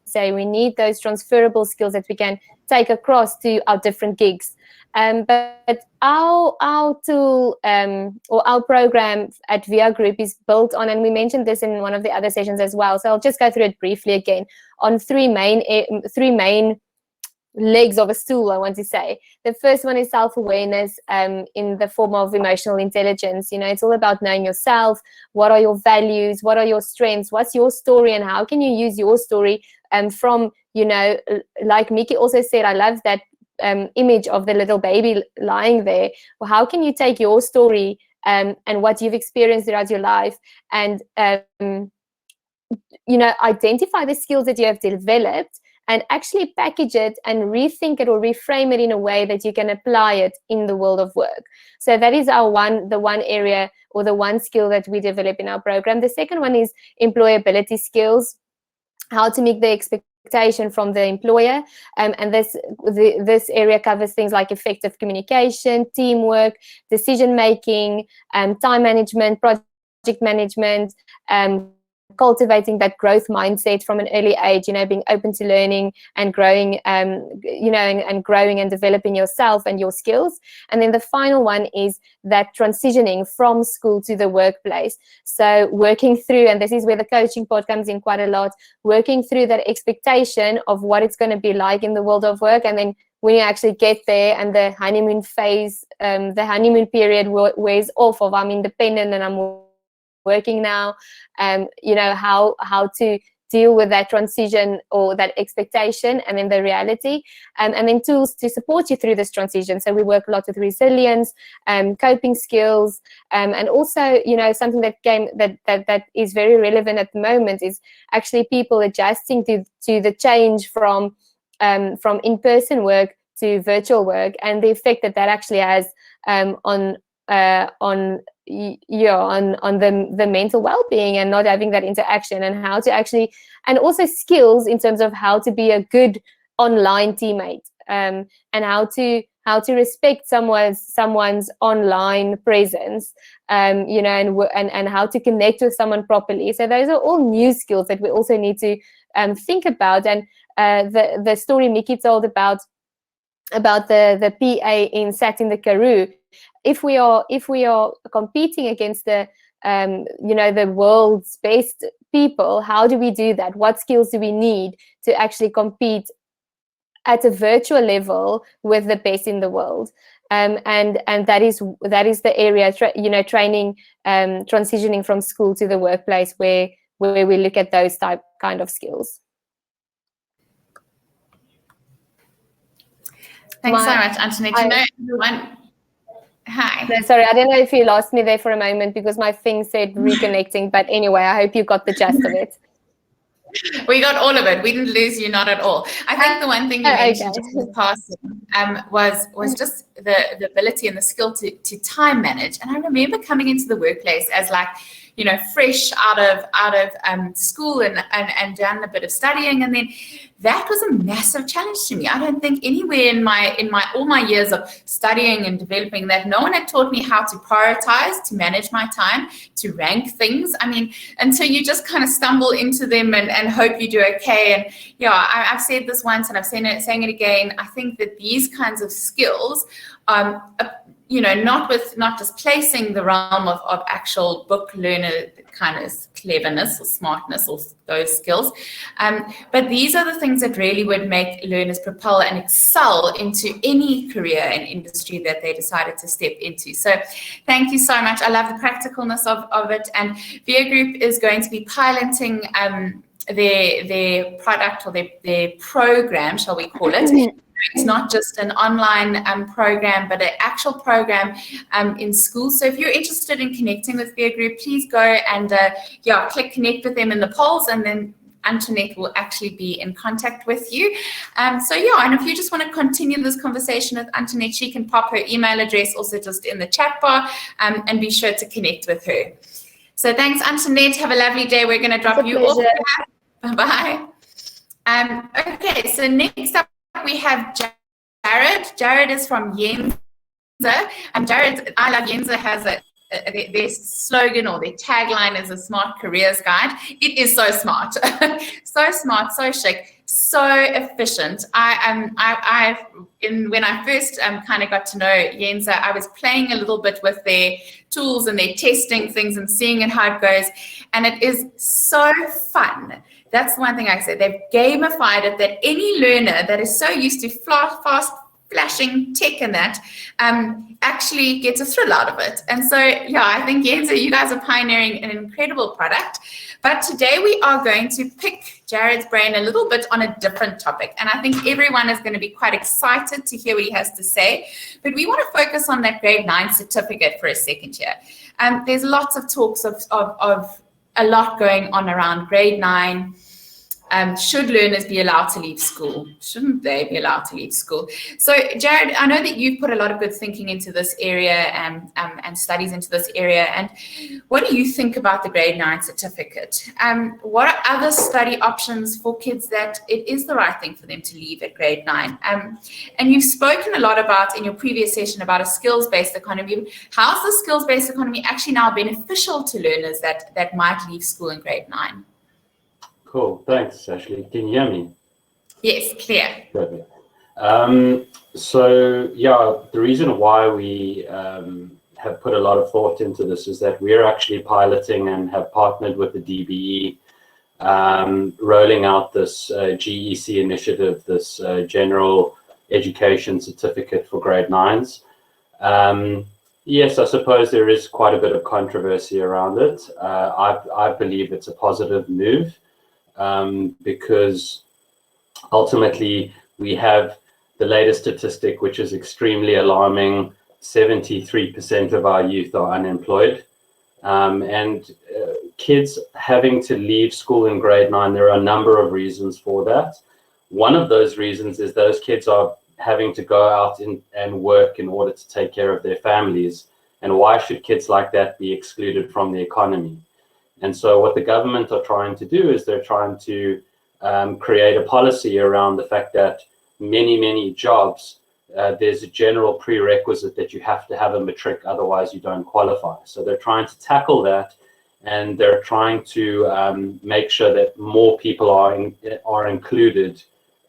say. We need those transferable skills that we can take across to our different gigs. But our tool or our program at Veea Group is built on, and we mentioned this in one of the other sessions as well, so I'll just go through it briefly again, on three main legs of a stool, I want to say. The first one is self-awareness in the form of emotional intelligence. It's all about knowing yourself. What are your values? What are your strengths? What's your story? And how can you use your story from, like Mickey also said, I love that image of the little baby lying there. Well, how can you take your story and what you've experienced throughout your life and identify the skills that you have developed and actually package it and rethink it or reframe it in a way that you can apply it in the world of work. So that is the one area or the one skill that we develop in our program. The second one is employability skills, how to meet the expectation from the employer, and this area covers things like effective communication, teamwork, decision making, time management, project management, cultivating that growth mindset from an early age, being open to learning and growing, and growing and developing yourself and your skills. And then the final one is that transitioning from school to the workplace. So working through, and this is where the coaching part comes in quite a lot, working through that expectation of what it's going to be like in the world of work. And then when you actually get there and the honeymoon phase, the honeymoon period wears off of I'm independent and I'm working now, how to deal with that transition or that expectation and then the reality, and then tools to support you through this transition. So we work a lot with resilience, coping skills, and also, you know, something that is very relevant at the moment is actually people adjusting to the change from in-person work to virtual work, and the effect that actually has on the mental well-being and not having that interaction, and how to actually, and also skills in terms of how to be a good online teammate, and how to respect someone's online presence, you know, and how to connect with someone properly. So those are all new skills that we also need to think about. And the story Mickey told about the PA in sat in the Karoo, if we are competing against the you know, the world's best people, how do we do that? What skills do we need to actually compete at a virtual level with the best in the world? And that is the area, you know, training, transitioning from school to the workplace, where we look at those kind of skills.
Thanks so much, Antonette. You know, everyone. Hi.
No, sorry, I don't know if you lost me there for a moment because my thing said reconnecting, but anyway, I hope you got the gist of it.
We got all of it. We didn't lose you, not at all. I think the one thing you mentioned just in passing was just the ability and the skill to time manage. And I remember coming into the workplace as, like, you know, fresh out of school and done a bit of studying, and then that was a massive challenge to me. I don't think anywhere in all my years of studying and developing that no one had taught me how to prioritize, to manage my time, to rank things. I mean, until you just kind of stumble into them and hope you do okay. And yeah, I've said this once and I've saying it again. I think that these kinds of skills, you know, not displacing the realm of actual book learner kind of cleverness or smartness or those skills, but these are the things that really would make learners propel and excel into any career and industry that they decided to step into. So thank you so much. I love the practicalness of it. And Veea Group is going to be piloting their product or their program, shall we call it. It's not just an online program, but an actual program in school. So if you're interested in connecting with Veea Group, please go and click connect with them in the polls, and then Antonette will actually be in contact with you. And if you just want to continue this conversation with Antonette, she can pop her email address also just in the chat bar, and be sure to connect with her. So thanks, Antonette. Have a lovely day. We're going to drop you off. Bye-bye. Okay, so next up, we have Jared. Jared is from Yenza. Jared, I Love Yenza has their slogan or their tagline is a smart careers guide. It is so smart, so smart, so chic, so efficient. When I first kind of got to know Yenza, I was playing a little bit with their tools and their testing things and seeing how it goes, and it is so fun. That's the one thing I say. They've gamified it that any learner that is so used to fast, flashing tech and that actually gets a thrill out of it. And so, I think, Yenza, you guys are pioneering an incredible product. But today we are going to pick Jared's brain a little bit on a different topic. And I think everyone is going to be quite excited to hear what he has to say. But we want to focus on that grade 9 certificate for a second here. There's lots of talks of a lot going on around grade 9. Should learners be allowed to leave school? Shouldn't they be allowed to leave school? So, Jared, I know that you've put a lot of good thinking into this area and studies into this area. And what do you think about the grade 9 certificate? What are other study options for kids that it is the right thing for them to leave at grade 9? And you've spoken a lot about, in your previous session, about a skills-based economy. How's the skills-based economy actually now beneficial to learners that might leave school in grade 9?
Cool, thanks, Ashley. Can you hear me?
Yes, clear.
Perfect. The reason why we have put a lot of thought into this is that we're actually piloting and have partnered with the DBE, rolling out this GEC initiative, this General Education Certificate for grade 9s. Yes, I suppose there is quite a bit of controversy around it. I believe it's a positive move. because ultimately we have the latest statistic, which is extremely alarming. 73% of our youth are unemployed. And kids having to leave school in grade 9, there are a number of reasons for that. One of those reasons is those kids are having to go out and work in order to take care of their families. And why should kids like that be excluded from the economy? And so what the government are trying to do is they're trying to create a policy around the fact that many jobs, there's a general prerequisite that you have to have a matric, otherwise you don't qualify. So they're trying to tackle that, and they're trying to make sure that more people are included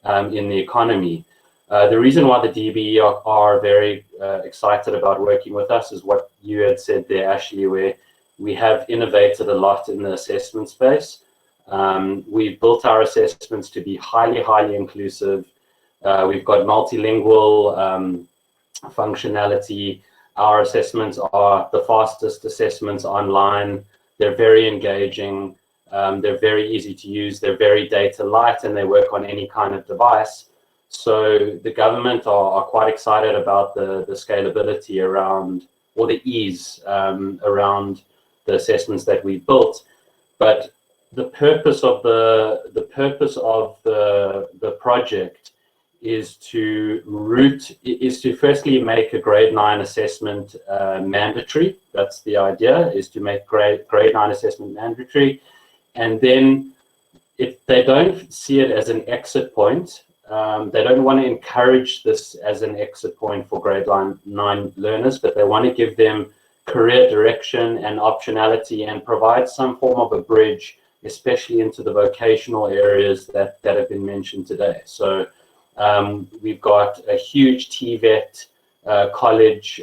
in the economy. The reason why the DBE are very excited about working with us is what you had said there, Ashley, where we have innovated a lot in the assessment space. We've built our assessments to be highly inclusive. We've got multilingual functionality. Our assessments are the fastest assessments online. They're very engaging. They're very easy to use. They're very data light, and they work on any kind of device. So the government are quite excited about the scalability around, or the ease around the assessments that we built. But the purpose of the project is to firstly make a grade 9 assessment mandatory. That's the idea, is to make grade 9 assessment mandatory. And then if they don't see it as an exit point, they don't want to encourage this as an exit point for grade 9 learners, but they want to give them career direction and optionality and provide some form of a bridge, especially into the vocational areas that have been mentioned today. So we've got a huge TVET college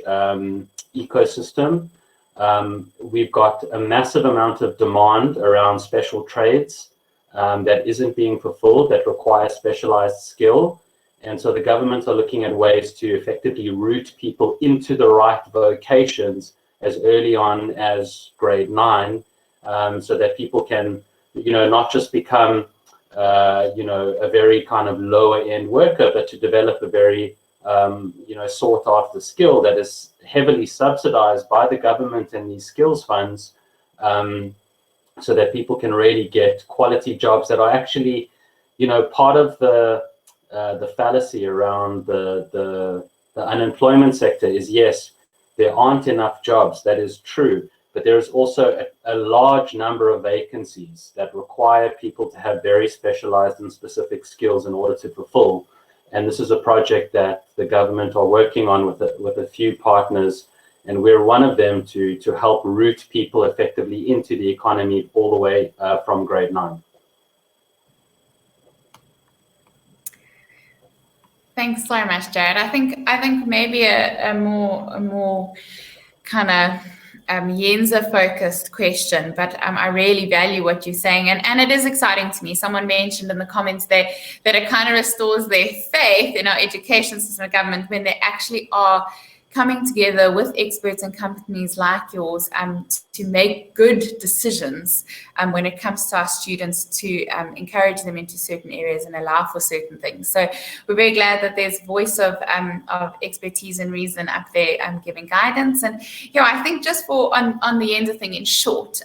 ecosystem. We've got a massive amount of demand around special trades that isn't being fulfilled, that require specialized skill. And so the government are looking at ways to effectively route people into the right vocations as early on as grade 9, so that people can, not just become, a very kind of lower end worker, but to develop a very, sought after skill that is heavily subsidized by the government and these skills funds, so that people can really get quality jobs that are actually, part of the fallacy around the unemployment sector is, yes, there aren't enough jobs. That is true. But there's also a large number of vacancies that require people to have very specialized and specific skills in order to fulfill. And this is a project that the government are working on with a few partners, and we're one of them to help route people effectively into the economy all the way from grade 9.
Thanks so much, Jared. I think maybe a more kind of Yenza focused question, but I really value what you're saying, and it is exciting to me. Someone mentioned in the comments there that it kind of restores their faith in our education system and government when they actually are coming together with experts and companies like yours to make good decisions when it comes to our students, to encourage them into certain areas and allow for certain things. So we're very glad that there's voice of expertise and reason up there giving guidance. And I think just on the Yenza thing in short,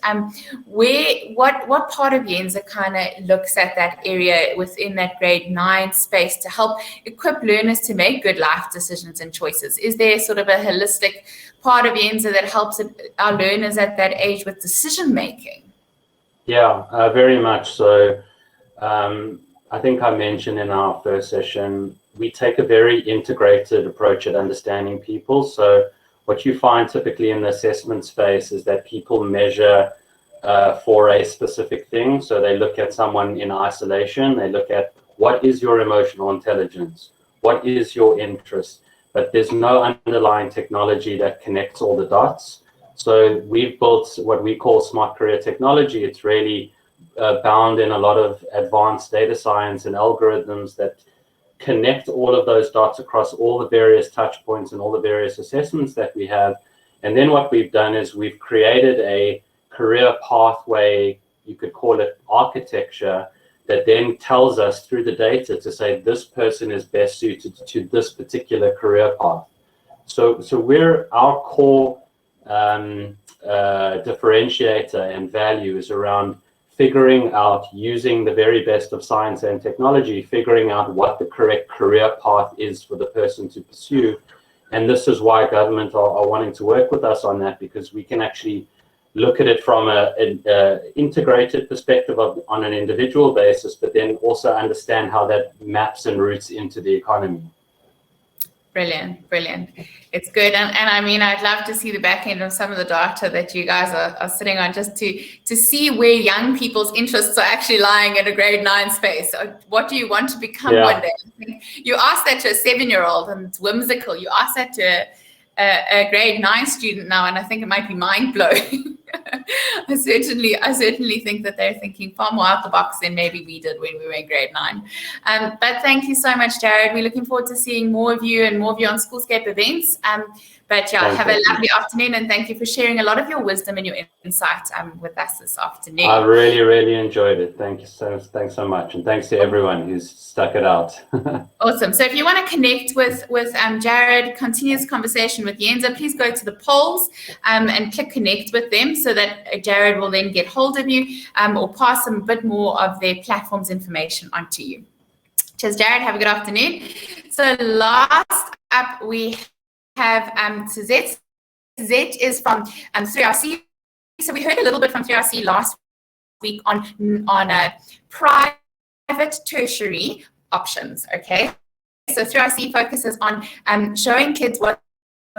what part of Yenza kind of looks at that area within that grade 9 space to help equip learners to make good life decisions and choices? Is there sort of a holistic part of Yenza that helps our learners at that age with decision making?
Yeah, very much so. I think I mentioned in our first session, we take a very integrated approach at understanding people. So what you find typically in the assessment space is that people measure for a specific thing. So they look at someone in isolation. They look at, what is your emotional intelligence? What is your interest? But there's no underlying technology that connects all the dots. So we've built what we call smart career technology. It's really bound in a lot of advanced data science and algorithms that connect all of those dots across all the various touch points and all the various assessments that we have. And then what we've done is we've created a career pathway, you could call it architecture, that then tells us through the data to say this person is best suited to this particular career path. So our core differentiator and value is around figuring out, using the very best of science and technology, figuring out what the correct career path is for the person to pursue. And this is why government are wanting to work with us on that, because we can actually look at it from an integrated perspective on an individual basis, but then also understand how that maps and routes into the economy.
Brilliant, brilliant. It's good. And I mean, I'd love to see the back end of some of the data that you guys are sitting on, just to see where young people's interests are actually lying in a grade 9 space. What do you want to become one day? You ask that to a 7-year-old and it's whimsical. You ask that to a grade 9 student now, and I think it might be mind-blowing. I certainly think that they're thinking far more out the box than maybe we did when we were in grade 9. But thank you so much, Jared. We're looking forward to seeing more of you on Schoolscape events. But yeah, have a lovely afternoon, and thank you for sharing a lot of your wisdom and your insight with us this afternoon.
I really enjoyed it. Thanks so much, and thanks to everyone who's stuck it out.
Awesome. So if you want to connect with Jared, continue this conversation with Yenza, please go to the polls and click connect with them, so that Jared will then get hold of you or pass a bit more of their platform's information onto you. Cheers, Jared. Have a good afternoon. So last up, we have Suzette. Suzette is from 3RC. So we heard a little bit from 3RC last week on private tertiary options, okay? So 3RC focuses on showing kids what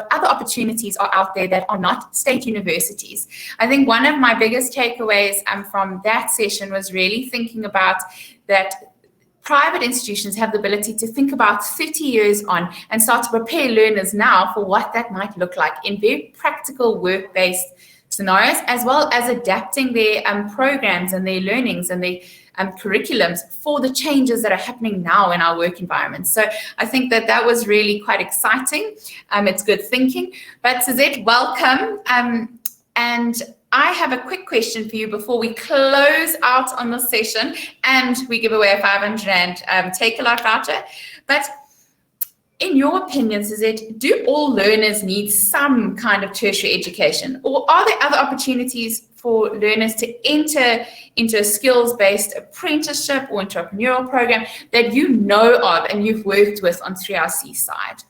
other opportunities are out there that are not state universities. I think one of my biggest takeaways from that session was really thinking about that private institutions have the ability to think about 30 years on and start to prepare learners now for what that might look like in very practical work-based scenarios, as well as adapting their programs and their learnings and their curriculums for the changes that are happening now in our work environment. So I think that was really quite exciting. It's good thinking. But Suzette, welcome. And I have a quick question for you before we close out on the session and we give away a 500 Rand Take-A-Lot voucher. But in your opinion, Suzette, do all learners need some kind of tertiary education, or are there other opportunities for learners to enter into a skills-based apprenticeship or entrepreneurial program that you know of and you've worked with on 3RC side?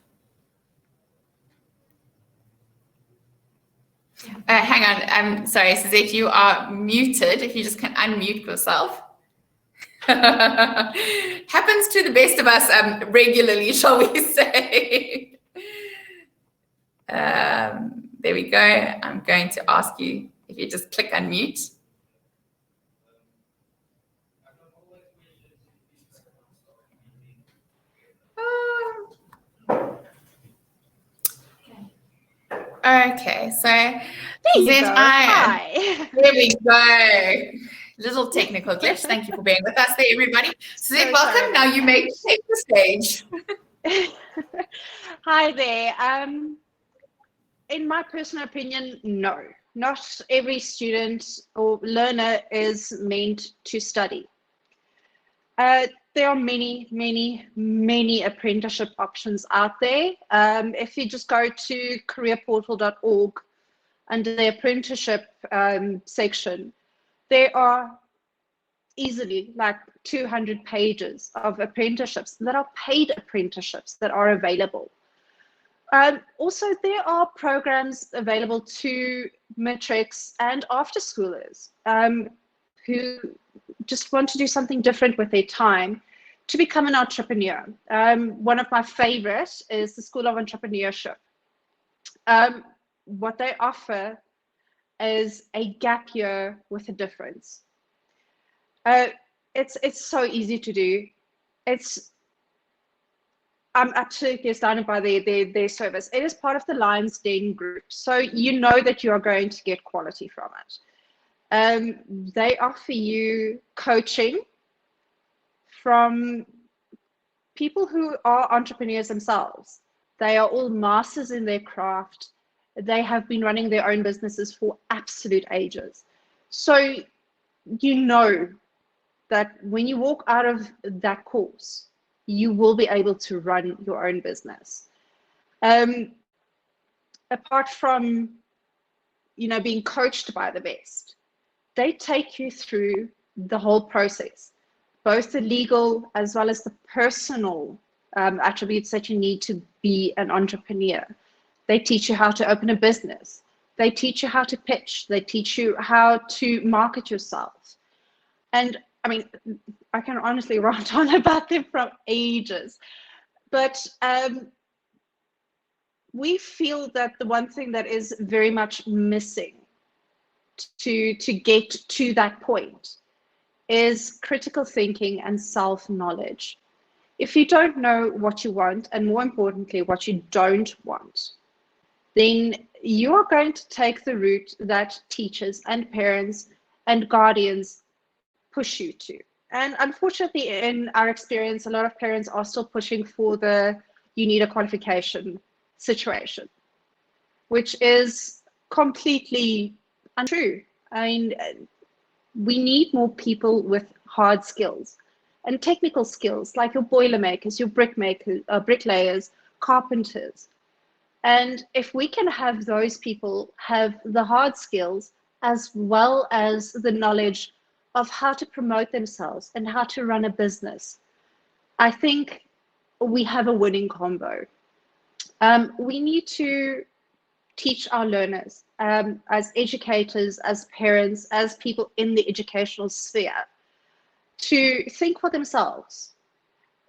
Hang on, I'm sorry, Suzette, you are muted. If you just can unmute yourself. Happens to the best of us regularly, shall we say. There we go. I'm going to ask you if you just click unmute. Okay, so there we go. Little technical glitch. Thank you for being with us there, everybody. Suzette, welcome. Now you may take the stage.
Hi there. In my personal opinion, no. Not every student or learner is meant to study. There are many apprenticeship options out there. If you just go to careerportal.org under the apprenticeship section, there are easily like 200 pages of apprenticeships that are paid apprenticeships that are available. Also, there are programs available to matrics and after schoolers who just want to do something different with their time to become an entrepreneur. One of my favorites is the School of Entrepreneurship. What they offer is a gap year with a difference. It's so easy to do. I'm absolutely astounded by their service. It is part of the Lions Den group, so you know that you are going to get quality from it. They offer you coaching from people who are entrepreneurs themselves. They are all masters in their craft. They have been running their own businesses for absolute ages. So you know that when you walk out of that course, you will be able to run your own business. Apart from, being coached by the best, they take you through the whole process, both the legal as well as the personal attributes that you need to be an entrepreneur. They teach you how to open a business. They teach you how to pitch. They teach you how to market yourself. And I mean, I can honestly rant on about them from ages, but we feel that the one thing that is very much missing to get to that point is critical thinking and self-knowledge. If you don't know what you want, and more importantly, what you don't want, then you are going to take the route that teachers and parents and guardians push you to. And unfortunately, in our experience, a lot of parents are still pushing for the you need a qualification situation, which is completely untrue. I mean, we need more people with hard skills and technical skills, like your boilermakers, your bricklayers, carpenters. And if we can have those people have the hard skills as well as the knowledge of how to promote themselves and how to run a business, I think we have a winning combo. We need to teach our learners, as educators, as parents, as people in the educational sphere, to think for themselves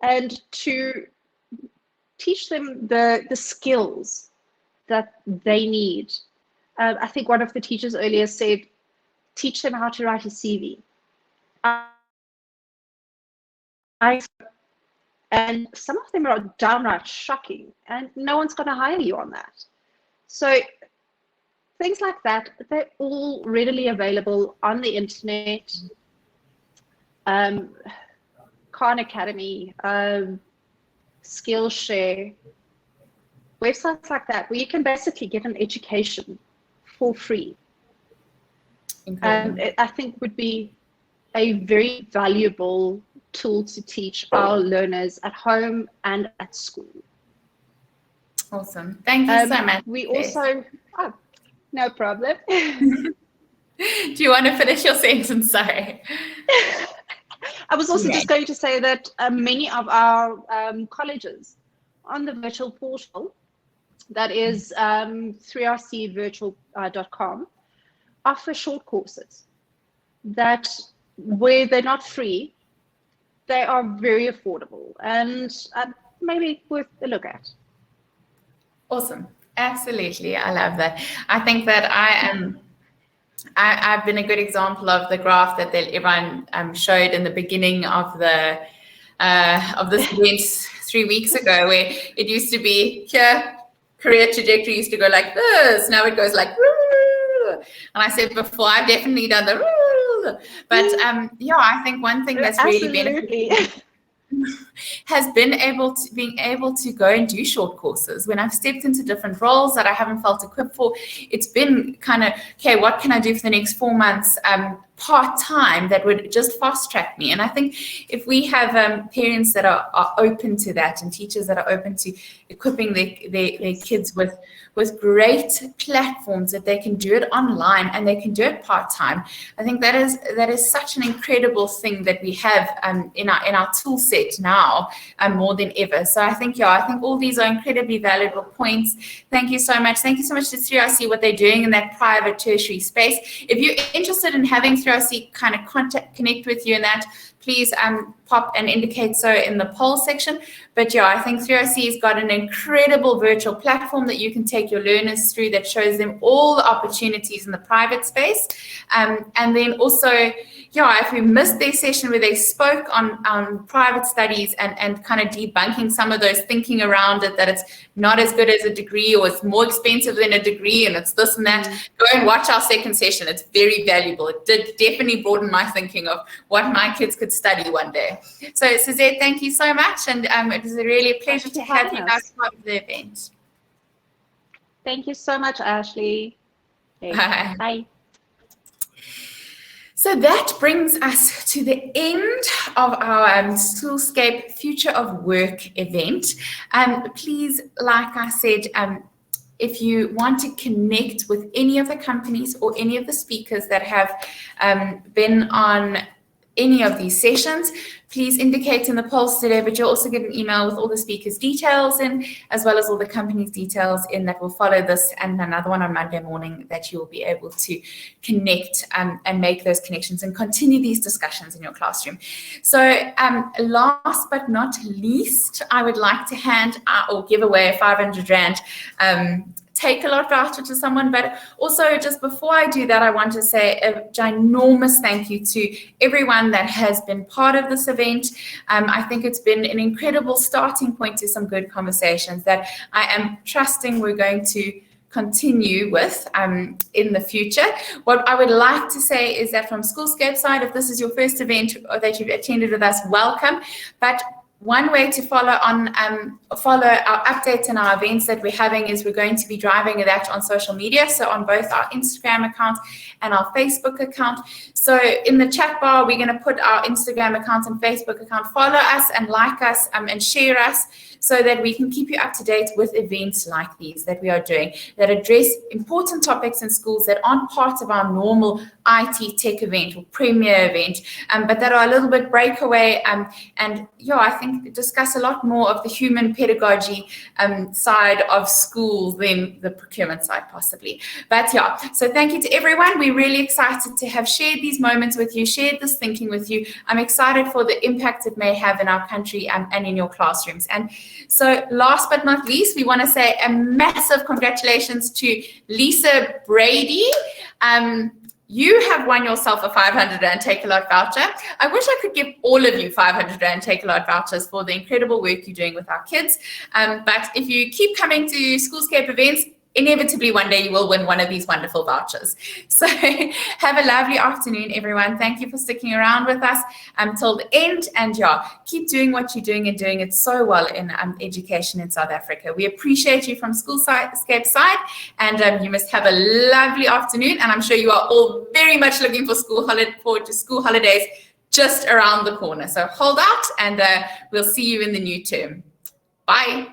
and to teach them the skills that they need. I think one of the teachers earlier said, teach them how to write a CV. And some of them are downright shocking, and no one's going to hire you on that. So things like that, they're all readily available on the internet. Khan Academy, Skillshare, websites like that, where you can basically get an education for free. I think would be a very valuable tool to teach our learners at home and at school.
Awesome. Thank you so much.
We also, no problem.
Do you want to finish your sentence? Sorry.
I was also just going to say that many of our colleges on the virtual portal, that is 3rcvirtual.com, offer short courses that, where they're not free, they are very affordable and maybe worth a look at.
Awesome. Absolutely. I love that. I think that I've been a good example of the graph that everyone showed in the beginning of this event 3 weeks ago, where it used to be here, career trajectory used to go like this. Now it goes like, and I said before, I've definitely done the, but yeah, I think one thing that's really beneficial has been being able to go and do short courses. When I've stepped into different roles that I haven't felt equipped for, it's been kind of, okay, what can I do for the next 4 months part-time that would just fast track me? And I think if we have parents that are open to that and teachers that are open to equipping their kids with great platforms that they can do it online and they can do it part-time, I think that is such an incredible thing that we have in our tool set now more than ever. So I think all these are incredibly valuable points. Thank you so much. Thank you so much to 3RC, what they're doing in that private tertiary space. If you're interested in having 3RC kind of connect with you in that, please pop and indicate so in the poll section. But yeah, I think 3RC has got an incredible virtual platform that you can take your learners through that shows them all the opportunities in the private space. And then also, yeah, if we missed their session where they spoke on private studies and kind of debunking some of those thinking around it, that it's not as good as a degree or it's more expensive than a degree and it's this and that, go and watch our second session. It's very valuable. It did definitely broaden my thinking of what my kids could study one day. So Suzette, thank you so much. And it was really a pleasure to have you guys part of the event.
Thank you so much, Ashley. Okay.
Bye.
Bye.
So that brings us to the end of our Schoolscape Future of Work event. Please, like I said, if you want to connect with any of the companies or any of the speakers that have been on any of these sessions, please indicate in the polls today, but you'll also get an email with all the speakers' details in, as well as all the companies' details in that will follow this, and another one on Monday morning that you will be able to connect and make those connections and continue these discussions in your classroom. So last but not least, I would like to hand out or give away a 500 Rand Take a Lot voucher to someone. But also, just before I do that, I want to say a ginormous thank you to everyone that has been part of this event. I think it's been an incredible starting point to some good conversations that I am trusting we're going to continue with in the future. What I would like to say is that from Schoolscape side, if this is your first event or that you've attended with us, welcome. But one way to follow our updates and our events that we're having is we're going to be driving that on social media, so on both our Instagram account and our Facebook account. So in the chat bar, we're going to put our Instagram account and Facebook account. Follow us and like us and share us, so that we can keep you up to date with events like these that we are doing that address important topics in schools that aren't part of our normal IT tech event or premier event, but that are a little bit breakaway and yeah, I think discuss a lot more of the human pedagogy side of schools than the procurement side possibly. But yeah, so thank you to everyone. We're really excited to have shared these moments with you, shared this thinking with you. I'm excited for the impact it may have in our country and in your classrooms. And so last but not least, we want to say a massive congratulations to Lisa Brady. You have won yourself a 500 Rand Take a Lot voucher. I wish I could give all of you 500 Rand Take a Lot vouchers for the incredible work you're doing with our kids. But if you keep coming to Schoolscape events, inevitably one day you will win one of these wonderful vouchers. So have a lovely afternoon, everyone. Thank you for sticking around with us until the end. And yeah, keep doing what you're doing and doing it so well in education in South Africa. We appreciate you from Schoolscape side, and you must have a lovely afternoon. And I'm sure you are all very much looking forward to school holidays just around the corner. So hold out, and we'll see you in the new term. Bye.